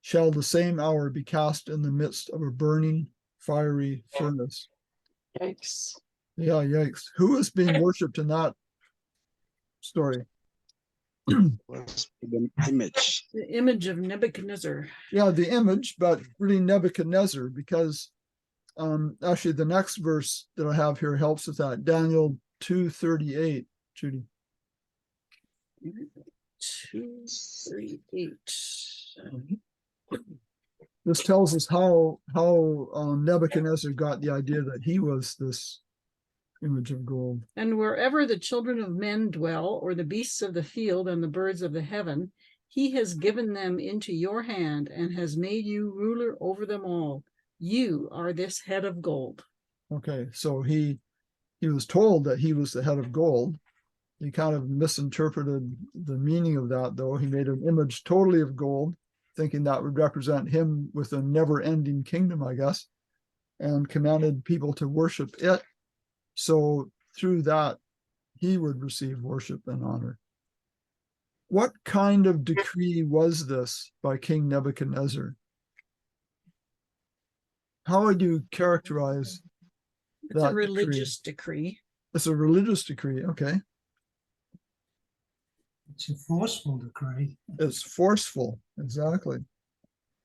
shall the same hour be cast in the midst of a burning, fiery furnace. Yikes. Yeah, yikes. Who is being worshipped in that story? Was the image. The image of Nebuchadnezzar. Yeah, the image, but really Nebuchadnezzar, because actually the next verse that I have here helps with that. Daniel 2:38, Judy. 2:38. This tells us how Nebuchadnezzar got the idea that he was this image of gold. And wherever the children of men dwell, or the beasts of the field and the birds of the heaven, he has given them into your hand and has made you ruler over them all. You are this head of gold. Okay, so he was told that he was the head of gold. He kind of misinterpreted the meaning of that, though. He made an image totally of gold, thinking that would represent him with a never-ending kingdom, I guess, and commanded people to worship it. So through that, he would receive worship and honor. What kind of decree was this by King Nebuchadnezzar? How would you characterize It's that a religious decree. It's a religious decree, okay. It's a forceful decree. It's forceful, exactly.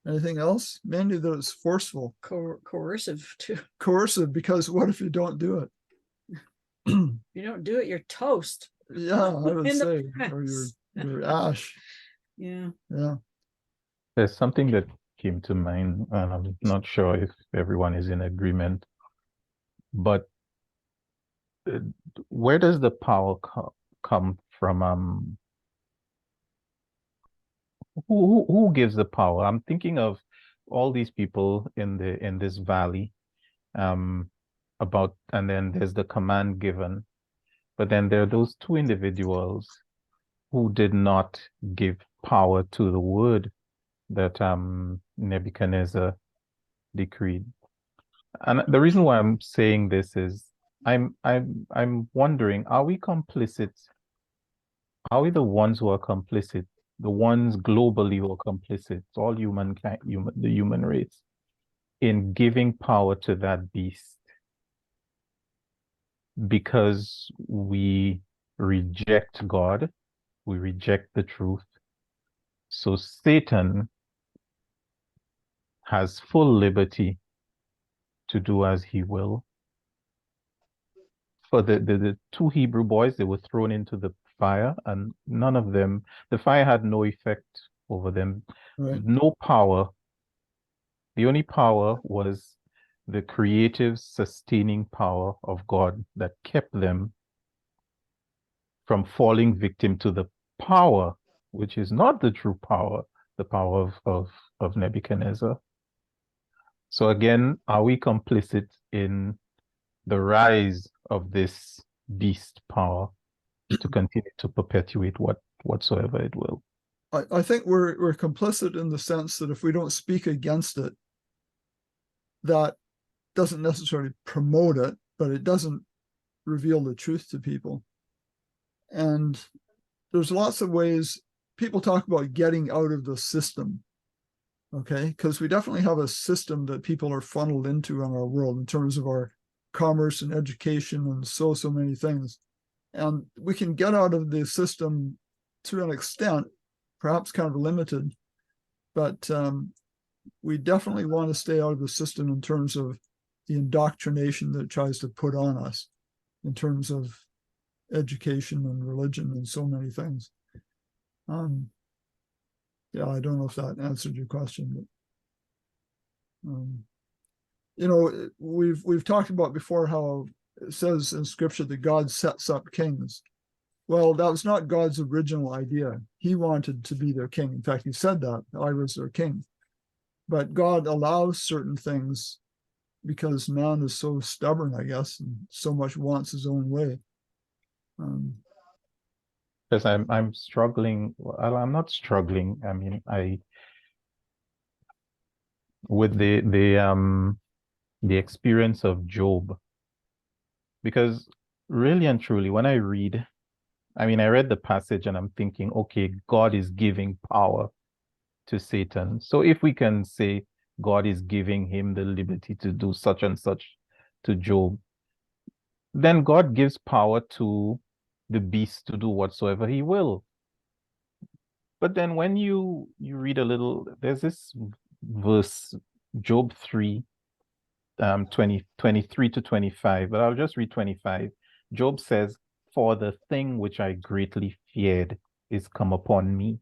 Anything else? Mainly that it's forceful. Coercive too. Coercive, because what if you don't do it? If you don't do it, you're toast. Yeah, I would In the say, or press. you're ash. Yeah. Yeah. There's something that came to mind, and I'm not sure if everyone is in agreement, but where does the power come from? Who gives the power? I'm thinking of all these people in this valley, and then there's the command given, But then there are those two individuals who did not give power to the word that Nebuchadnezzar decreed. And the reason why I'm saying this is I'm wondering, are we complicit? Are we the ones who are complicit? The ones globally who are complicit, all humankind, the human race, in giving power to that beast because we reject God, we reject the truth. So Satan has full liberty to do as he will. For the two Hebrew boys, they were thrown into the fire, and none of them, the fire had no effect over them, Right. no power. The only power was the creative, sustaining power of God that kept them from falling victim to the power, which is not the true power, the power of Nebuchadnezzar. So again, are we complicit in the rise of this beast power to continue to perpetuate whatsoever it will? I think we're complicit in the sense that if we don't speak against it, that doesn't necessarily promote it, but it doesn't reveal the truth to people. And there's lots of ways people talk about getting out of the system. Okay, because we definitely have a system that people are funneled into in our world in terms of our commerce and education and so many things. And we can get out of the system to an extent, perhaps kind of limited, but we definitely want to stay out of the system in terms of the indoctrination that it tries to put on us in terms of education and religion and so many things. Yeah, I don't know if that answered your question, but you know, we've talked about before how it says in scripture that God sets up kings. Well, that was not God's original idea. He wanted to be their king. In fact, he said that I was their king. But God allows certain things because man is so stubborn, I guess, and so much wants his own way. Because I'm struggling. Well, I'm not struggling. I mean, with the experience of Job, because really and truly, when I read, I mean, I read the passage and I'm thinking, okay, God is giving power to Satan. So if we can say God is giving him the liberty to do such and such to Job, then God gives power to the beast to do whatsoever he will. But then when you read a little, there's this verse, Job 3, 23 to 25, but I'll just read 25. Job says, "For the thing which I greatly feared is come upon me,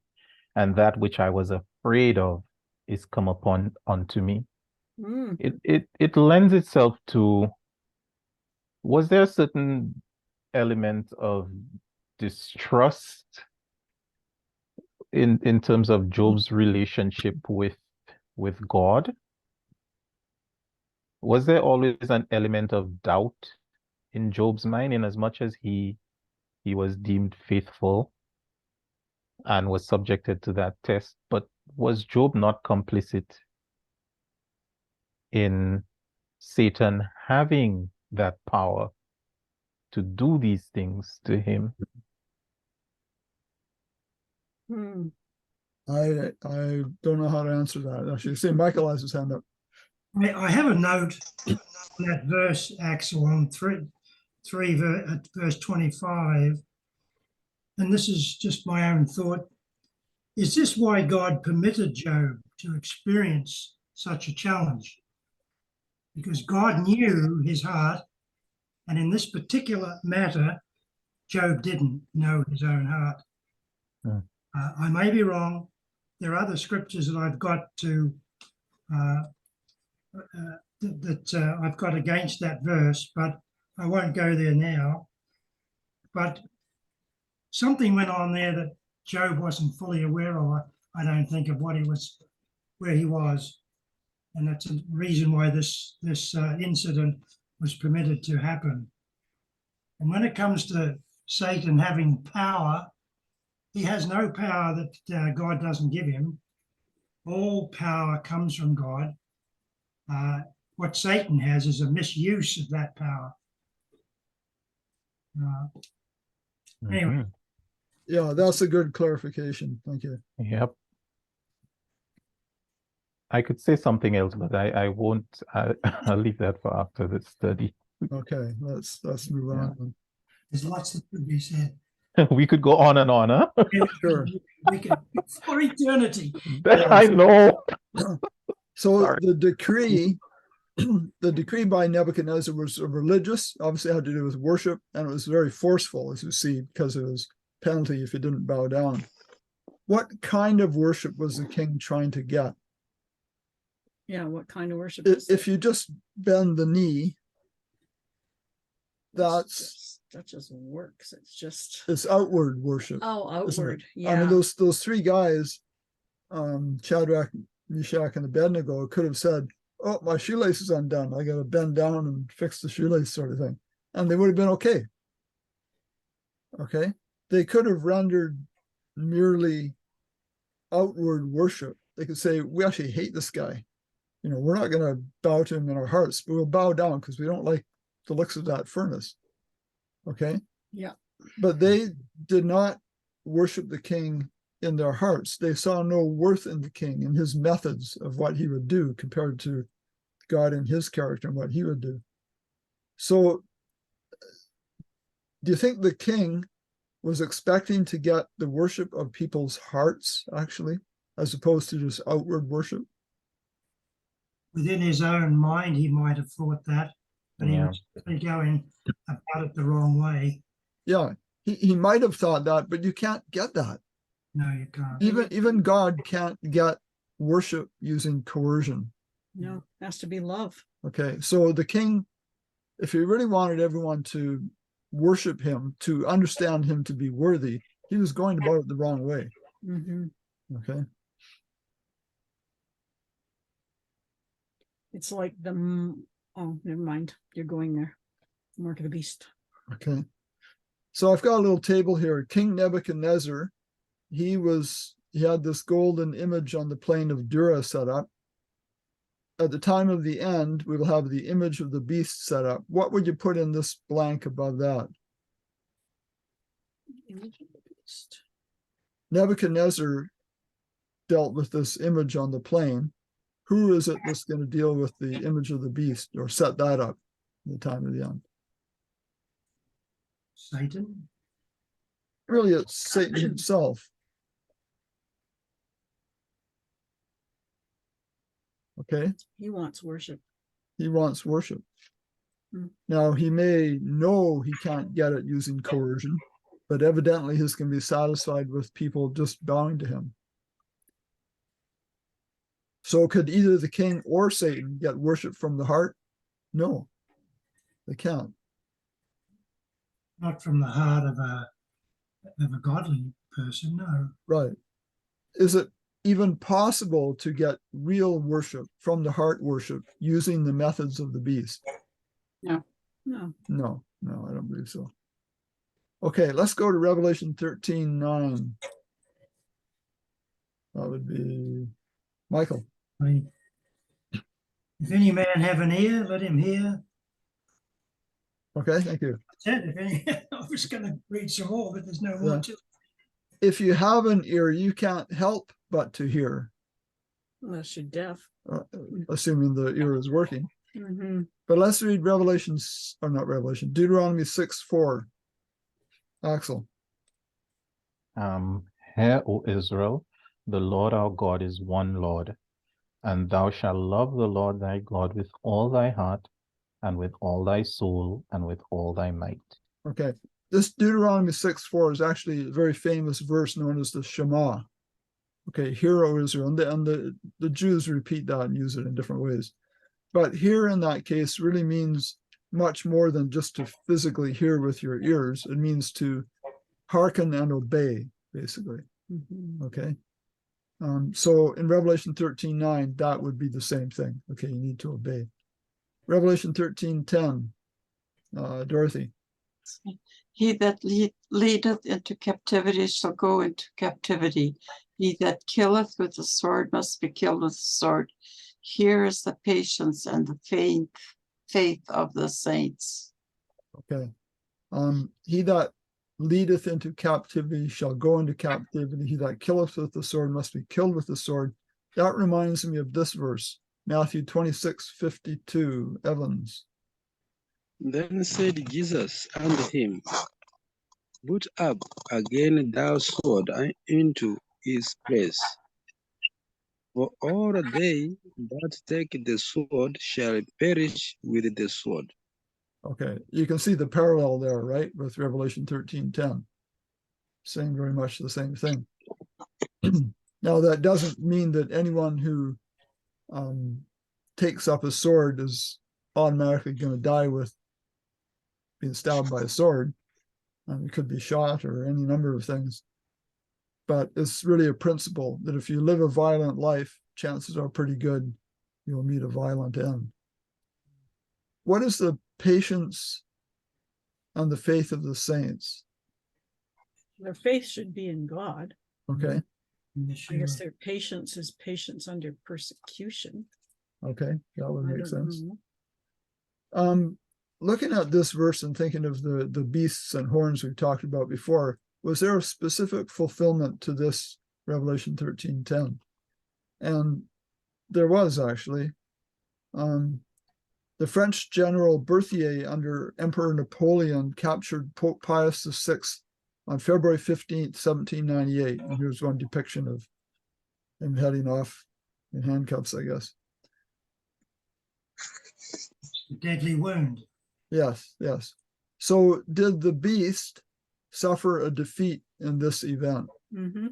and that which I was afraid of is come unto me." It lends itself to, was there a certain element of distrust in terms of Job's relationship with God? Was there always an element of doubt in Job's mind, in as much as he was deemed faithful and was subjected to that test? But was Job not complicit in Satan having that power to do these things to him? I don't know how to answer that. Actually, see, Michael has his hand up. I have a note on that verse, Axel, on verse 25, and this is just my own thought. Is this why God permitted Job to experience such a challenge? Because God knew his heart, and in this particular matter, Job didn't know his own heart. I may be wrong. There are other scriptures that I've got to I've got against that verse, but I won't go there now. But something went on there that Job wasn't fully aware of. I don't think of where he was, and that's a reason why this incident was permitted to happen. And when it comes to Satan having power. He has no power that God doesn't give him. All power comes from God. What Satan has is a misuse of that power. Anyway. Mhm. Yeah, that's a good clarification. Thank you. Yep. I could say something else, but I won't. I'll leave that for after the study. Okay, let's move Yeah. on. There's lots that could be said. We could go on and on, huh? Sure. We could, for eternity. I know. So Sorry. the decree, the decree by Nebuchadnezzar was religious, obviously had to do with worship, and it was very forceful, as you see, because it was penalty if you didn't bow down. What kind of worship was the king trying to get? Yeah, what kind of worship is If you just bend the knee, that just works. it's outward worship. Oh, isn't it? outward. I Yeah. mean, those three guys, Shadrach, Meshach, and Abednego, could have said, "Oh, my shoelace is undone. I got to bend down and fix the shoelace," sort of thing, and they would have been okay. Okay, they could have rendered merely outward worship. They could say, "We actually hate this guy. You know, we're not going to bow to him in our hearts, but we'll bow down because we don't like the looks of that furnace." Okay. Yeah. But they did not worship the king in their hearts. They saw no worth in the king and his methods of what he would do compared to God and his character and what he would do. So do you think the king was expecting to get the worship of people's hearts, actually, as opposed to just outward worship? Within his own mind, he might have thought that, but he Yeah. was certainly going about it the wrong way. Yeah, he might have thought that, but you can't get that. No, you can't. Even God can't get worship using coercion. No, has to be love. Okay, so the king, if he really wanted everyone to worship him, to understand him to be worthy, he was going about it the wrong way. Mm-hmm. Okay. It's like oh, never mind. You're going there. Mark of the beast. Okay. So I've got a little table here. King Nebuchadnezzar, he had this golden image on the plain of Dura set up. At the time of the end, we will have the image of the beast set up. What would you put in this blank above that? Image of the beast. Nebuchadnezzar dealt with this image on the plain. Who is it that's going to deal with the image of the beast or set that up at the time of the end? Satan? Really, it's Satan himself. Okay, He wants worship. he wants worship. Hmm. Now, he may know he can't get it using coercion, but evidently he's going to be satisfied with people just bowing to him. So could either the king or Satan get worship from the heart? No, they can't. Not from the heart of a godly person, no. Right. Is it even possible to get real worship from the heart worship using the methods of the beast? No. No, I don't believe so. Okay, let's go to Revelation 13:9. That would be Michael. I mean, if any man have an ear, let him hear. Okay, thank you. That's it. If any, I was going to read some more, but there's no more Yeah. to it. If you have an ear, you can't help but to hear, Unless you're deaf. assuming the ear is working. Mm-hmm. But let's read Deuteronomy 6:4. Axel. Hear, O Israel, the Lord our God is one Lord, and thou shalt love the Lord thy God with all thy heart, and with all thy soul, and with all thy might. Okay, this Deuteronomy 6:4 is actually a very famous verse known as the Shema. Okay, hear, O Israel, and the Jews repeat that and use it in different ways. But hear in that case really means much more than just to physically hear with your ears. It means to hearken and obey, basically. Mm-hmm. Okay. So in Revelation 13:9, that would be the same thing. Okay, you need to obey. Revelation 13:10, Dorothy. He that leadeth into captivity shall go into captivity. He that killeth with the sword must be killed with the sword. Here is the patience and the faith of the saints. Okay. He that leadeth into captivity shall go into captivity. He that killeth with the sword must be killed with the sword. That reminds me of this verse, Matthew 26:52, Evans. Then said Jesus unto him, Put up again thou sword into his place. For all they that take the sword shall perish with the sword. Okay, you can see the parallel there, right, with Revelation 13:10, saying very much the same thing. Now, that doesn't mean that anyone who takes up a sword is automatically going to die with being stabbed by a sword. It could be shot or any number of things. But it's really a principle that if you live a violent life, chances are pretty good you'll meet a violent end. What is the patience and the faith of the saints? Their faith should be in God. Okay, I guess their patience is patience under persecution. okay, that would I make don't sense. know. Looking at this verse and thinking of the beasts and horns we've talked about before, was there a specific fulfillment to this Revelation 13:10? And there was actually. The French general Berthier under Emperor Napoleon captured Pope Pius VI on February 15th, 1798. And here's one depiction of him heading off in handcuffs, I guess. Deadly wound. Yes, yes. So did the beast suffer a defeat in this event? Mm-hmm.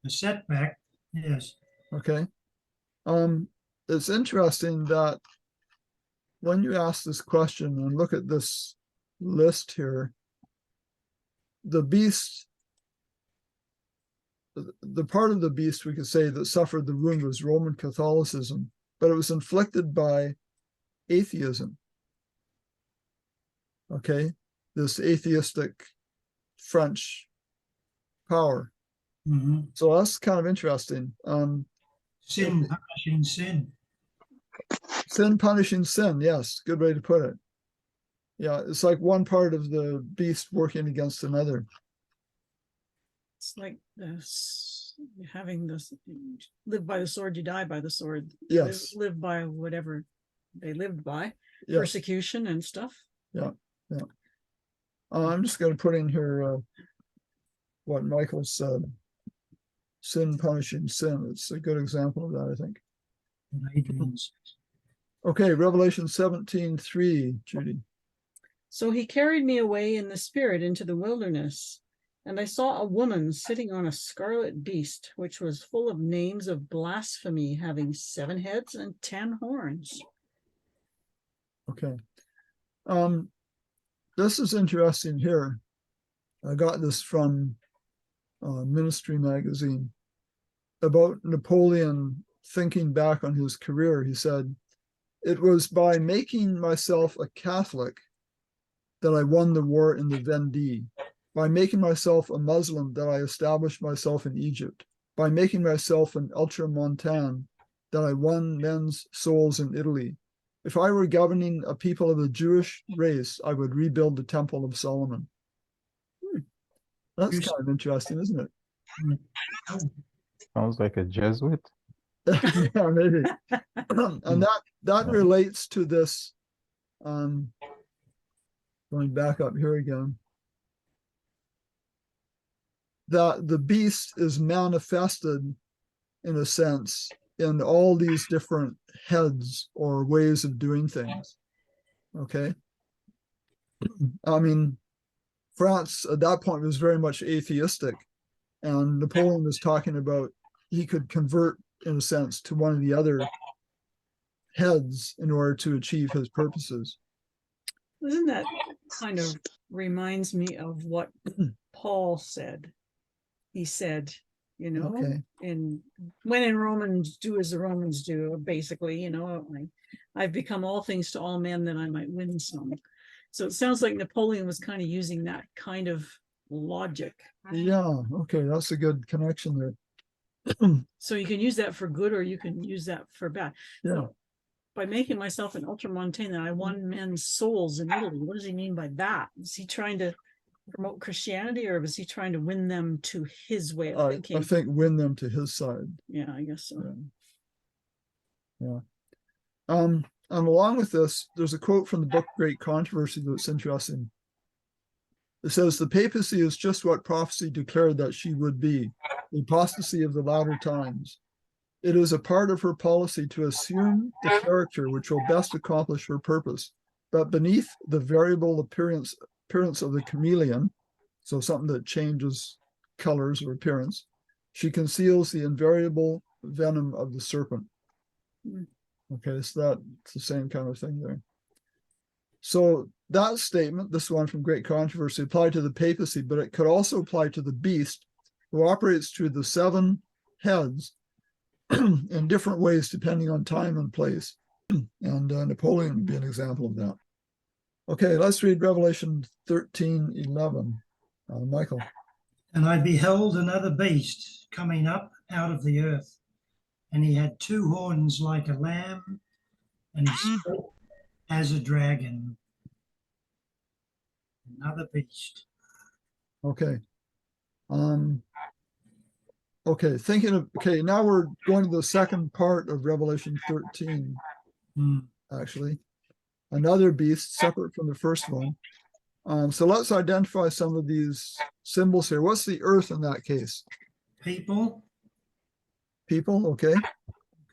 A setback, yes. Okay. It's interesting that when you ask this question and look at this list here, the beast, the part of the beast we could say that suffered the wound was Roman Catholicism, but it was inflicted by atheism. Okay, this atheistic French power. Mhm. So that's kind of interesting. Sin punishing sin. Sin punishing sin, yes, good way to put it. Yeah, it's like one part of the beast working against another. It's like this, having this, live by the sword, you die by the sword. Yes. Live by whatever they lived by, Yes. persecution and stuff. Yeah, yeah. I'm just going to put in here what Michael said. Sin punishing sin. It's a good example of that, I think. Adrian's. Okay, Revelation 17:3, Judy. So he carried me away in the spirit into the wilderness, and I saw a woman sitting on a scarlet beast, which was full of names of blasphemy, having 7 heads and 10 horns. Okay. This is interesting here. I got this from Ministry Magazine about Napoleon thinking back on his career. He said, "It was by making myself a Catholic that I won the war in the Vendée. By making myself a Muslim that I established myself in Egypt. By making myself an ultramontane that I won men's souls in Italy. If I were governing a people of the Jewish race, I would rebuild the Temple of Solomon." That's kind of interesting, isn't it? Sounds like a Jesuit. Yeah, maybe. And that relates to this. Going back up here again. That the beast is manifested, in a sense, in all these different heads or ways of doing things. Okay. I mean, France at that point was very much atheistic, and Napoleon was talking about he could convert, in a sense, to one of the other heads in order to achieve his purposes. Isn't that kind of reminds me of what Paul said? He said, you know, Okay. when in Romans, do as the Romans do, basically, you know, I've become all things to all men that I might win some. So it sounds like Napoleon was kind of using that kind of logic. Yeah, okay, that's a good connection there. So you can use that for good or you can use that for bad. Yeah. So by making myself an ultramontane, that I won men's souls in Italy. What does he mean by that? Is he trying to promote Christianity, or was he trying to win them to his way of I thinking? think win them to his side. Yeah, I guess so. Yeah. And along with this, there's a quote from the book Great Controversy that's interesting. It says, the papacy is just what prophecy declared that she would be, the apostasy of the latter times. It is a part of her policy to assume the character which will best accomplish her purpose. But beneath the variable appearance of the chameleon, so something that changes colors or appearance, she conceals the invariable venom of the serpent. Mm. Okay, so that's the same kind of thing there. So that statement, this one from Great Controversy, applied to the papacy, but it could also apply to the beast, who operates through the 7 heads in different ways depending on time and place. And Napoleon would be an example of that. Okay, let's read Revelation 13:11. Michael. And I beheld another beast coming up out of the earth, and he had 2 horns like a lamb, and he spoke as a dragon. Another beast. Okay. Okay, now we're going to the second part of Revelation 13, actually. Another beast separate from the first one. So let's identify some of these symbols here. What's the earth in that case? People People, okay.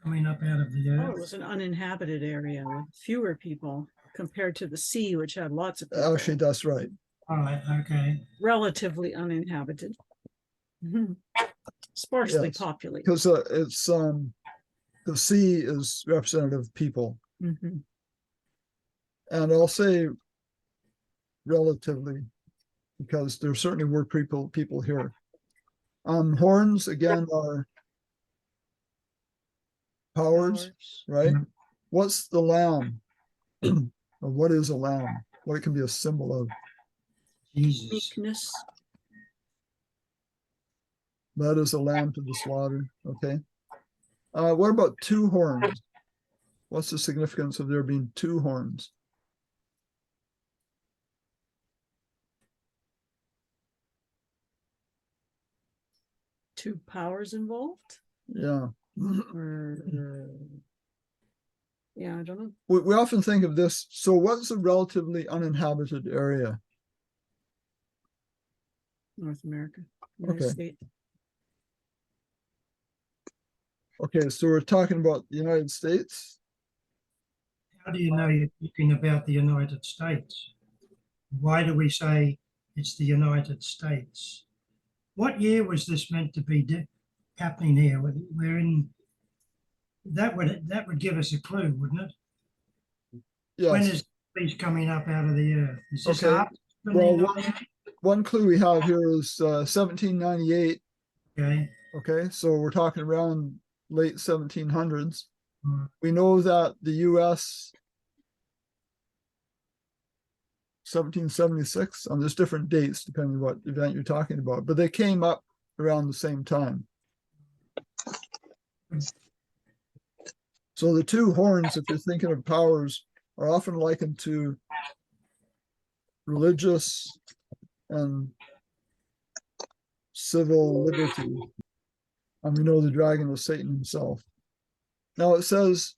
coming up out of the Oh, earth. it was an uninhabited area with fewer people compared to the sea, which had lots of people. Actually, that's right. All right, okay. Relatively uninhabited. Mhm. Sparsely Yes. populated. Because it's the sea is representative of people. Mhm. And I'll say relatively, because there certainly were people here. Horns again are powers, right? Mhm. What's the lamb? Or what is a lamb? What it can be a symbol of? Jesus. Meekness. That is a lamb to the slaughter. Okay. What about 2 horns? What's the significance of there being 2 horns? Two powers involved? Yeah. Or yeah, I don't know. We often think of this. So what's a relatively uninhabited area? North America. United Okay. States. Okay, so we're talking about the United States. How do you know you're talking about the United States? Why do we say it's the United States? What year was this meant to be happening here? We're in, that would give us a clue, wouldn't it? When Yes. is these coming up out of the earth? Is this Okay. after the Well, 1998? one clue we have here is 1798. Okay. Okay, so we're talking around late 1700s. Mm. We know that the US 1776, and there's different dates depending on what event you're talking about, but they came up around the same time. So the 2 horns, if you're thinking of powers, are often likened to religious and civil liberty. And we know the dragon was Satan himself. Now it says,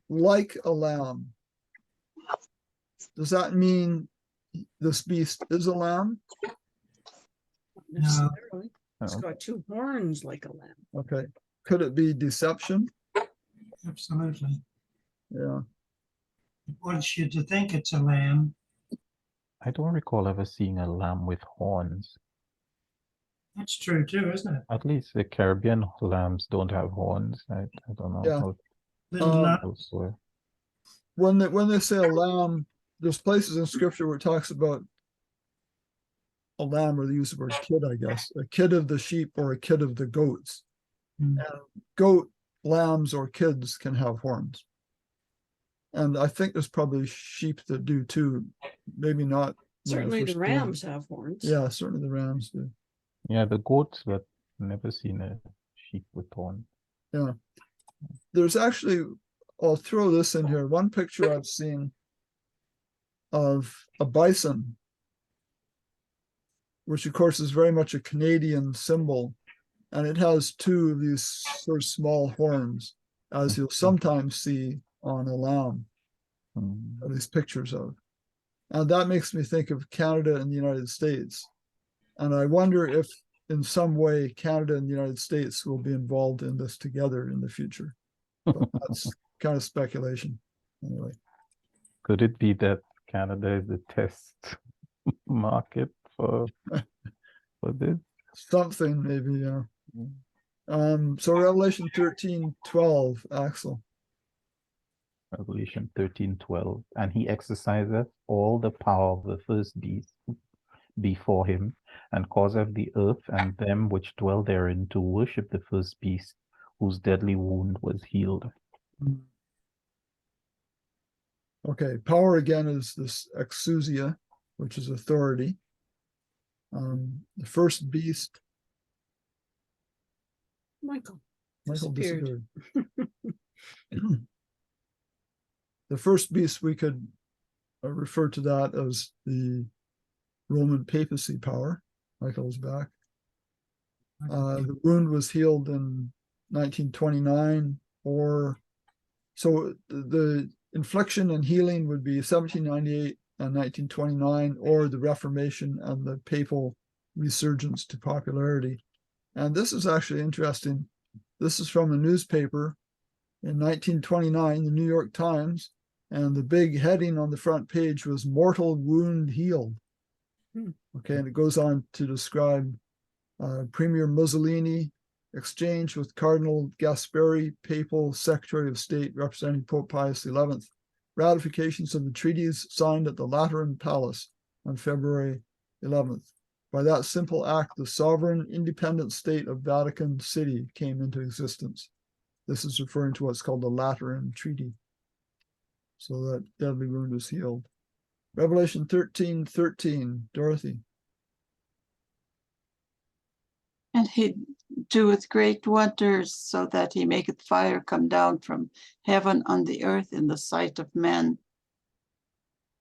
like a lamb. Does that mean this beast is a lamb? Not necessarily. It's No. got 2 horns like a lamb. Okay. Could it be deception? Absolutely. Yeah. It wants you to think it's a lamb. I don't recall ever seeing a lamb with horns. That's true too, isn't it? At least the Caribbean lambs don't have horns. I don't know Yeah. how Little Um, lamb. elsewhere. When they say a lamb, there's places in scripture where it talks about a lamb, or the use of the word kid, I guess, a kid of the sheep or a kid of the goats. Mm. And goat, lambs, or kids can have horns. And I think there's probably sheep that do too. Maybe not. when they're Certainly the first born. rams have horns. Yeah, certainly the rams do. Yeah, the goats, but never seen a sheep with horns. Yeah. There's actually, I'll throw this in here. One picture I've seen of a bison, which of course is very much a Canadian symbol. And it has two of these sort of small horns, as you'll sometimes see on a lamb, these pictures of. And that makes me think of Canada and the United States. And I wonder if in some way Canada and the United States will be involved in this together in the future. But that's kind of speculation. Anyway. Could it be that Canada is the test market for this? Something maybe, yeah. So Revelation 13:12, Axel. Revelation 13:12. And he exerciseth all the power of the first beast before him, and causeth the earth and them which dwell therein to worship the first beast, whose deadly wound was healed. Okay, power again is this exousia, which is authority. The first beast. Michael Disappeared. The first beast, we could refer to that as the Roman papacy power. Michael's back. The wound was healed in 1929, or so the infliction and healing would be 1798 and 1929, or the Reformation and the papal resurgence to popularity. And this is actually interesting. This is from a newspaper in 1929, the New York Times, and the big heading on the front page was "Mortal Wound Healed." Okay, and it goes on to describe Premier Mussolini exchange with Cardinal Gasperi, Papal Secretary of State representing Pope Pius XI, ratifications of the treaties signed at the Lateran Palace on February 11th. By that simple act, the sovereign independent state of Vatican City came into existence. This is referring to what's called the Lateran Treaty. So that deadly wound was healed. Revelation 13:13, Dorothy. And he doeth great wonders, so that he maketh fire come down from heaven on the earth in the sight of men.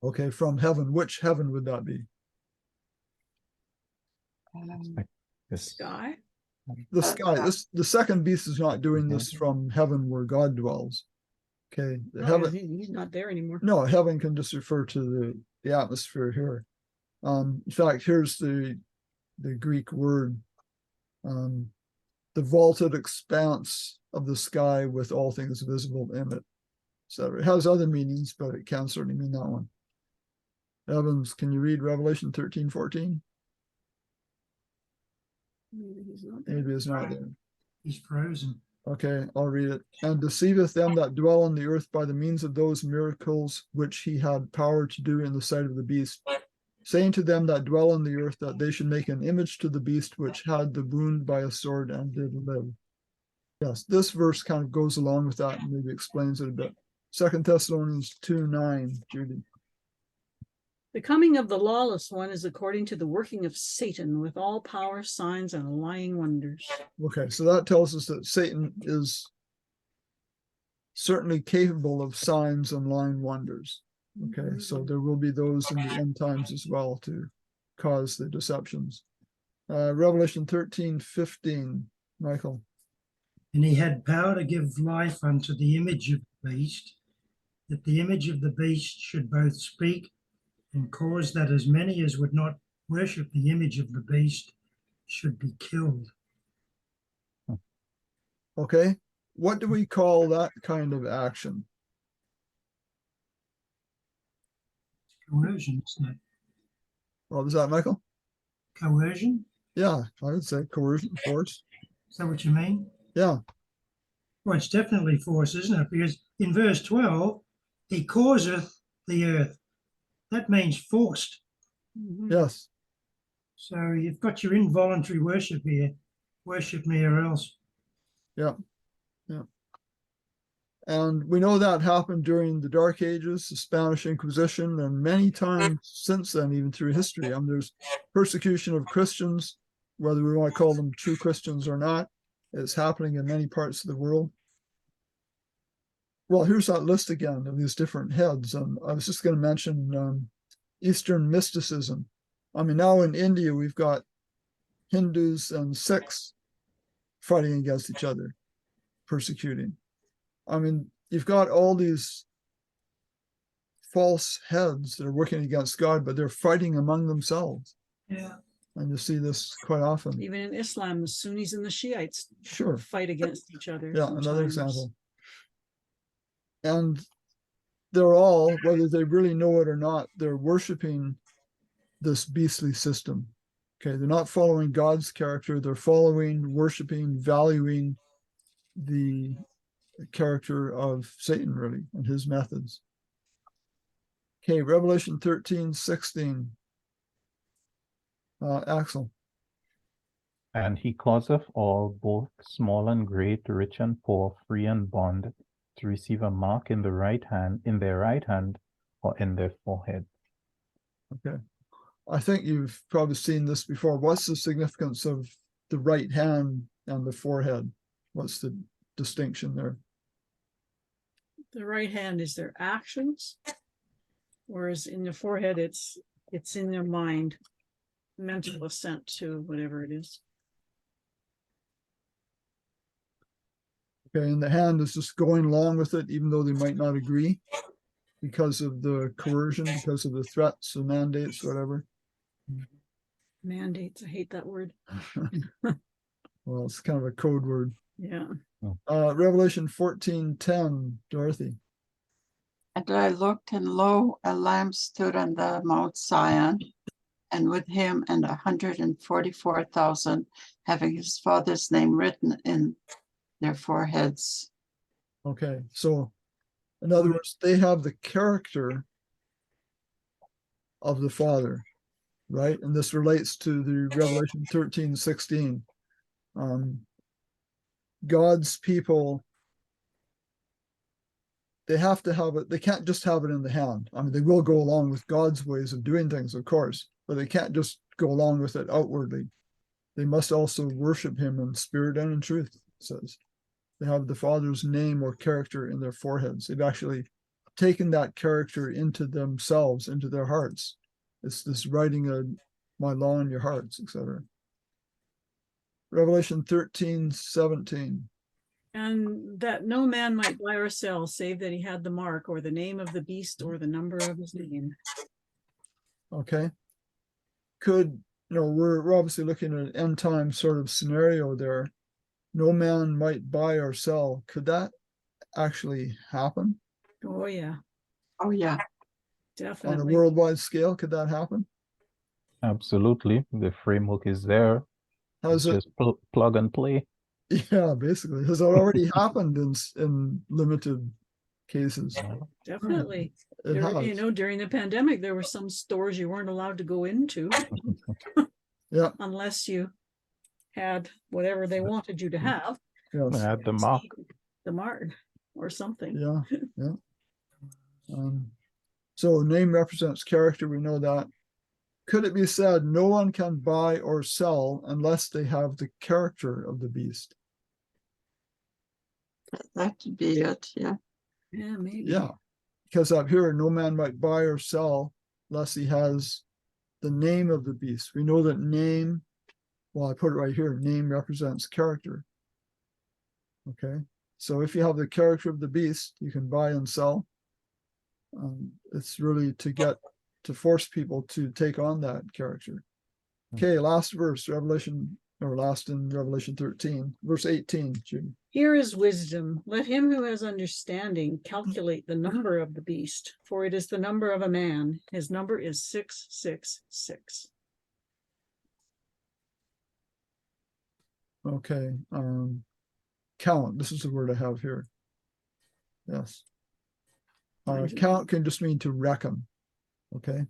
Okay, from heaven. Which heaven would that be? Sky. The sky. The second beast is not doing this from heaven where God dwells. Okay, the heaven. He's not there anymore. No, heaven can just refer to the atmosphere here. In fact, here's the Greek word. The vaulted expanse of the sky with all things visible in it. So it has other meanings, but it can certainly mean that one. Evans, can you read Revelation 13:14? Maybe he's not there. Maybe it's not there. He's frozen. Okay, I'll read it. And deceiveth them that dwell on the earth by the means of those miracles which he had power to do in the sight of the beast, saying to them that dwell on the earth that they should make an image to the beast which had the wound by a sword and did live. Yes, this verse kind of goes along with that and maybe explains it a bit. 2 Thessalonians 2:9, Judy. The coming of the lawless one is according to the working of Satan with all power, signs, and lying wonders. Okay, so that tells us that Satan is certainly capable of signs and lying wonders. Okay, so there will be those in the end times as well to cause the deceptions. Revelation 13:15, Michael. And he had power to give life unto the image of the beast, that the image of the beast should both speak and cause that as many as would not worship the image of the beast should be killed. Okay, what do we call that kind of action? Coercion, isn't it? What was that, Michael? Coercion? Yeah, I would say coercion, force. Is that what you mean? Yeah, Well, it's definitely force, isn't it? Because in verse 12, he causeth the earth. That means forced. yes. So you've got your involuntary worship here. Worship me or else. Yeah, yeah. And we know that happened during the Dark Ages, the Spanish Inquisition, and many times since then, even through history. There's persecution of Christians, whether we want to call them true Christians or not. It's happening in many parts of the world. Well, here's that list again of these different heads. And I was just going to mention Eastern mysticism. Now in India, we've got Hindus and Sikhs fighting against each other, persecuting. You've got all these false heads that are working against God, but they're fighting among themselves. Yeah. And you see this quite often. Even in Islam, the Sunnis and the Shiites Sure. fight against each other. Yeah, another sometimes. example. And they're all, whether they really know it or not, they're worshiping this beastly system. Okay, they're not following God's character, they're following, worshiping, valuing the character of Satan, really, and his methods. Okay, Revelation 13:16. Axel. And he causeth all, both small and great, rich and poor, free and bond, to receive a mark in their right hand, or in their forehead. Okay. I think you've probably seen this before. What's the significance of the right hand and the forehead? What's the distinction there? The right hand is their actions, whereas in the forehead, it's in their mind, mental assent to whatever it is. Okay, and the hand is just going along with it, even though they might not agree because of the coercion, because of the threats, the mandates, whatever. Mandates, I hate that word. Well, it's kind of a code word. Yeah. Revelation 14:10, Dorothy. And I looked, and lo, a lamb stood on the Mount Zion, and with him 144,000, having his father's name written in their foreheads. Okay, so in other words, they have the character of the Father, right? And this relates to the Revelation 13:16. God's people, they have to have it. They can't just have it in the hand. They will go along with God's ways of doing things, of course, but they can't just go along with it outwardly. They must also worship him in spirit and in truth, it says. They have the Father's name or character in their foreheads. They've actually taken that character into themselves, into their hearts. It's this writing of my law in your hearts, etc. Revelation 13:17. And that no man might buy or sell, save that he had the mark or the name of the beast or the number of his name. Okay. We're obviously looking at an end time sort of scenario there. No man might buy or sell. Could that actually happen? Oh, yeah. Oh, yeah. Definitely. On a worldwide scale, could that happen? Absolutely. The framework is there. Has it? Just plug and play. Yeah, basically. Has it already happened in limited cases? Definitely. It has. During the pandemic, there were some stores you weren't allowed to go into. Yeah. Unless you had whatever they wanted you to have. Yes. Add the mark. The mark or something. Yeah. Yeah. So name represents character. We know that. Could it be said no one can buy or sell unless they have the character of the beast? That would be it, yeah. Yeah, maybe. Yeah, because up here, no man might buy or sell unless he has the name of the beast. We know that name, well, I put it right here, name represents character. Okay, so if you have the character of the beast, you can buy and sell. It's really to force people to take on that character. Okay, last verse, Revelation 13, verse 18, Judy. Here is wisdom. Let him who has understanding calculate the number of the beast, for it is the number of a man. His number is 666. Okay, count. This is the word I have here. Yes. Count can just mean to reckon. Okay.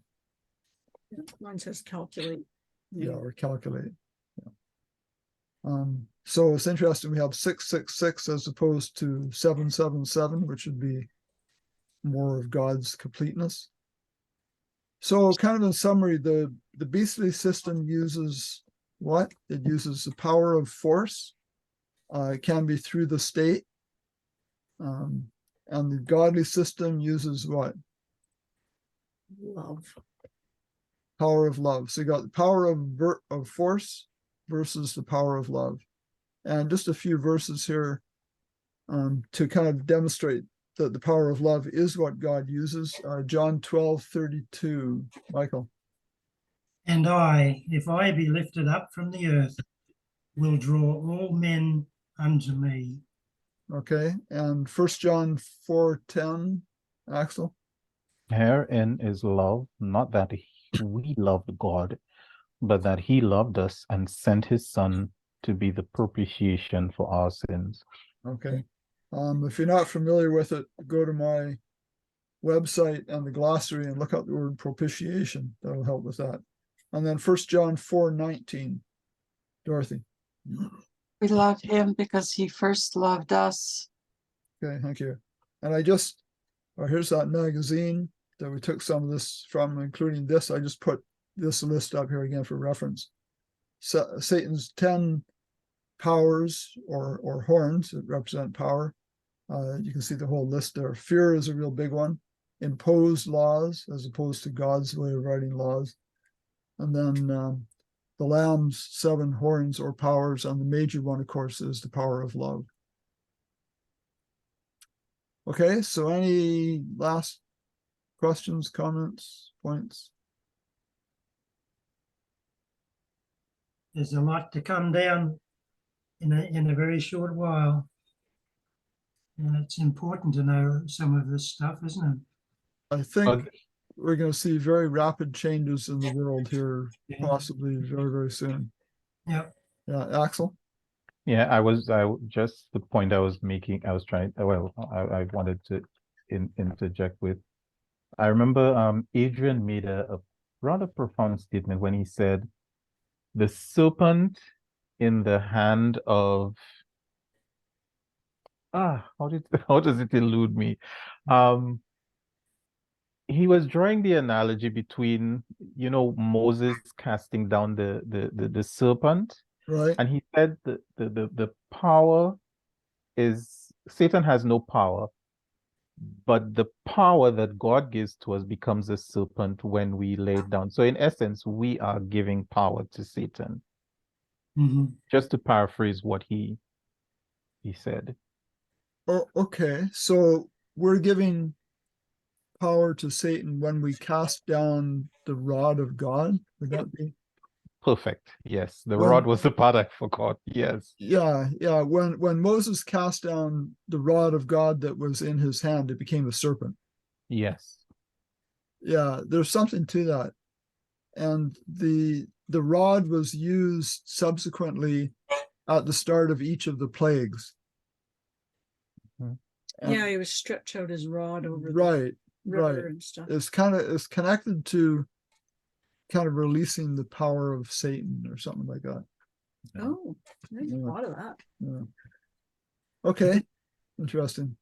Mine says calculate. Yeah, or calculate. Yeah. So it's interesting. We have 666 as opposed to 777, which would be more of God's completeness. So kind of in summary, the beastly system uses what? It uses the power of force. It can be through the state. And the godly system uses what? Love. Power of love. So you got the power of force versus the power of love. And just a few verses here to kind of demonstrate that the power of love is what God uses. John 12:32. Michael. And I, if I be lifted up from the earth, will draw all men unto me. Okay. And 1 John 4:10. Axel. Herein is love, not that we loved God, but that he loved us and sent his son to be the propitiation for our sins. Okay. If you're not familiar with it, go to my website and the glossary and look up the word propitiation. That'll help with that. And then 1 John 4:19. Dorothy. We love him because he first loved us. Okay, thank you. And here's that magazine that we took some of this from, including this. I just put this list up here again for reference. Satan's 10 powers or horns that represent power. You can see the whole list there. Fear is a real big one. Imposed laws as opposed to God's way of writing laws. And then the Lamb's 7 horns or powers, and the major one, of course, is the power of love. Okay, so any last questions, comments, points? There's a lot to come down in a very short while. And it's important to know some of this stuff, isn't it? I think we're going to see very rapid changes in the world here, possibly very, very soon. Yeah. Yeah, Axel? Yeah, just the point I was making, I wanted to interject with. I remember Adrian made a rather profound statement when he said, the serpent in the hand of, how does it elude me? He was drawing the analogy between, Moses casting down the serpent. Right. And he said the power is, Satan has no power, but the power that God gives to us becomes a serpent when we lay it down. So in essence, we are giving power to Satan. Mm-hmm. Just to paraphrase what he said. Oh, okay. So we're giving power to Satan when we cast down the rod of God. Would that be? Perfect. Yes. The rod was the part I forgot. Yes. Yeah. When Moses cast down the rod of God that was in his hand, it became a serpent. Yes. Yeah, there's something to that. And the rod was used subsequently at the start of each of the plagues. Yeah, he was stretch out his rod over right, the river right. and stuff. It's connected to kind of releasing the power of Satan or something like that. Oh, I never thought of that. Yeah. Okay, interesting.